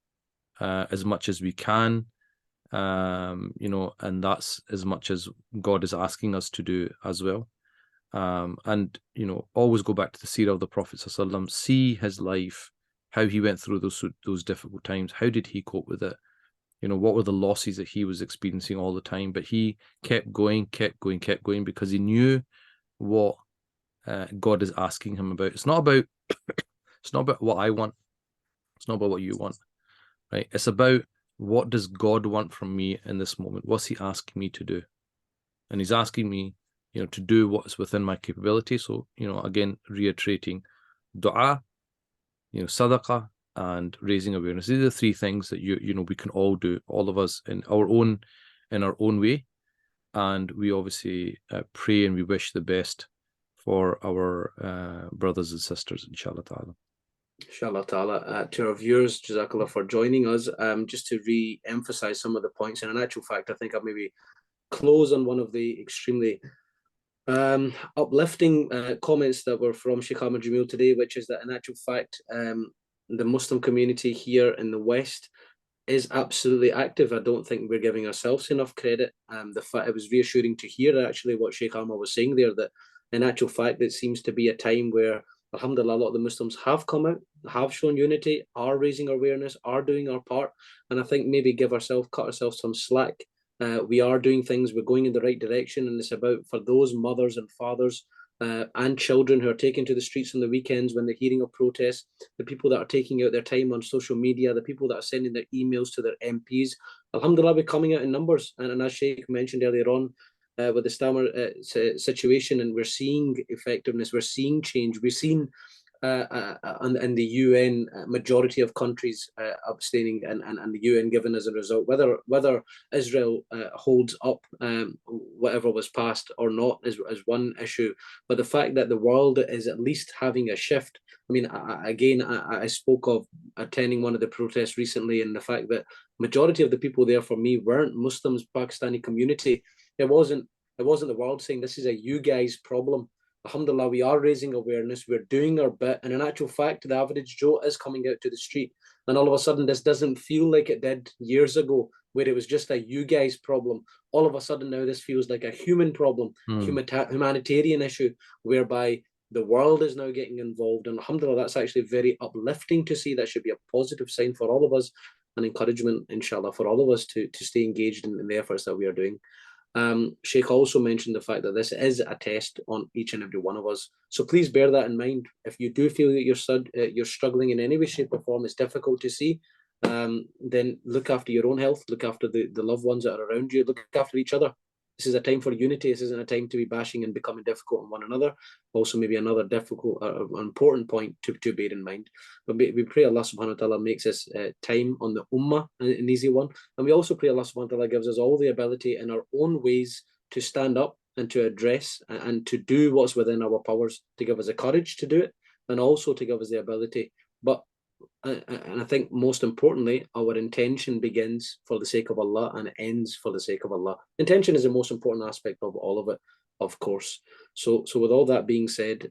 S2: as much as we can. And that's as much as God is asking us to do as well. And always go back to the seerah of the Prophet ﷺ, see his life, how he went through those difficult times, how did he cope with it, what were the losses that he was experiencing all the time, but he kept going, because he knew what God is asking him about. It's not about what I want, it's not about what you want, right? It's about, what does God want from me in this moment? What's he asking me to do? And he's asking me to do what's within my capability. So, again, reiterating, dua, sadaqah, and raising awareness. These are the 3 things that we can all do, all of us in our own way. And we obviously pray and we wish the best for our brothers and sisters, inshallah ta'ala.
S3: Inshallah ta'ala. To our viewers, Jazakallah for joining us. Just to re-emphasize some of the points, and in actual fact, I think I'll maybe close on one of the extremely uplifting comments that were from Sheikh Ahmed Jamil today, which is that in actual fact, the Muslim community here in the West is absolutely active. I don't think we're giving ourselves enough credit. It was reassuring to hear actually what Sheikh Ahmed was saying there, that in actual fact, it seems to be a time where Alhamdulillah, a lot of the Muslims have come out, have shown unity, are raising awareness, are doing our part. And I think maybe cut ourselves some slack. We are doing things, we're going in the right direction. And it's about for those mothers and fathers and children who are taken to the streets on the weekends when they're hearing of protests, the people that are taking out their time on social media, the people that are sending their emails to their MPs. Alhamdulillah, we're coming out in numbers. And as Sheikh mentioned earlier on, with the stammer situation, and we're seeing effectiveness, we're seeing change, we've seen and the UN majority of countries abstaining and the UN given as a result. Whether Israel holds up whatever was passed or not is one issue, but the fact that the world is at least having a shift. I mean, I spoke of attending one of the protests recently, and the fact that majority of the people there for me weren't Muslims, Pakistani community. It wasn't the world saying this is a you guys problem. Alhamdulillah, we are raising awareness, we're doing our bit, and in actual fact, the average Joe is coming out to the street. And all of a sudden, this doesn't feel like it did years ago, where it was just a you guys problem. All of a sudden now, this feels like a human problem, humanitarian issue, whereby the world is now getting involved. And alhamdulillah, that's actually very uplifting to see. That should be a positive sign for all of us, and encouragement, inshallah, for all of us to stay engaged in the efforts that we are doing. Sheikh also mentioned the fact that this is a test on each and every one of us. So please bear that in mind. If you do feel that you're struggling in any way, shape or form, it's difficult to see, then look after your own health, look after the loved ones that are around you, look after each other. This is a time for unity. This isn't a time to be bashing and becoming difficult on one another. Also, maybe another difficult, important point to bear in mind. But we pray Allah subhanahu wa ta'ala makes this time on the ummah an easy one. And we also pray Allah subhanahu wa ta'ala gives us all the ability in our own ways to stand up and to address and to do what's within our powers, to give us the courage to do it, and also to give us the ability. But and I think most importantly, our intention begins for the sake of Allah and ends for the sake of Allah. Intention is the most important aspect of all of it, of course. So with all that being said,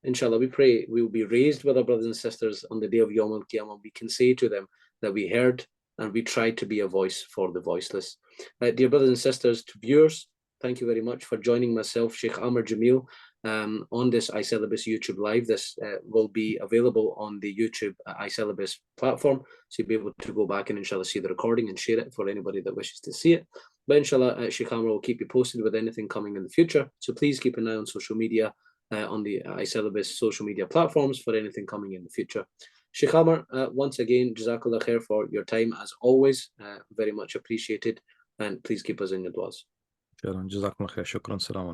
S3: inshallah, we pray we will be raised with our brothers and sisters on the day of Yawm al-Qiyamah. We can say to them that we heard and we tried to be a voice for the voiceless. Dear brothers and sisters, to viewers, thank you very much for joining myself, Sheikh Amr Jamil, on this iCyllabus YouTube Live. This will be available on the YouTube iCyllabus platform, so you'll be able to go back and inshallah see the recording and share it for anybody that wishes to see it. But inshallah, Sheikh Amr will keep you posted with anything coming in the future, so please keep an eye on social media, on the iCyllabus social media platforms for anything coming in the future. Sheikh Amr, once again, Jazakallah khair for your time as always, very much appreciated, and please keep us in your du'as.
S2: جزاكم الله خير. شكرا. سلام عليكم.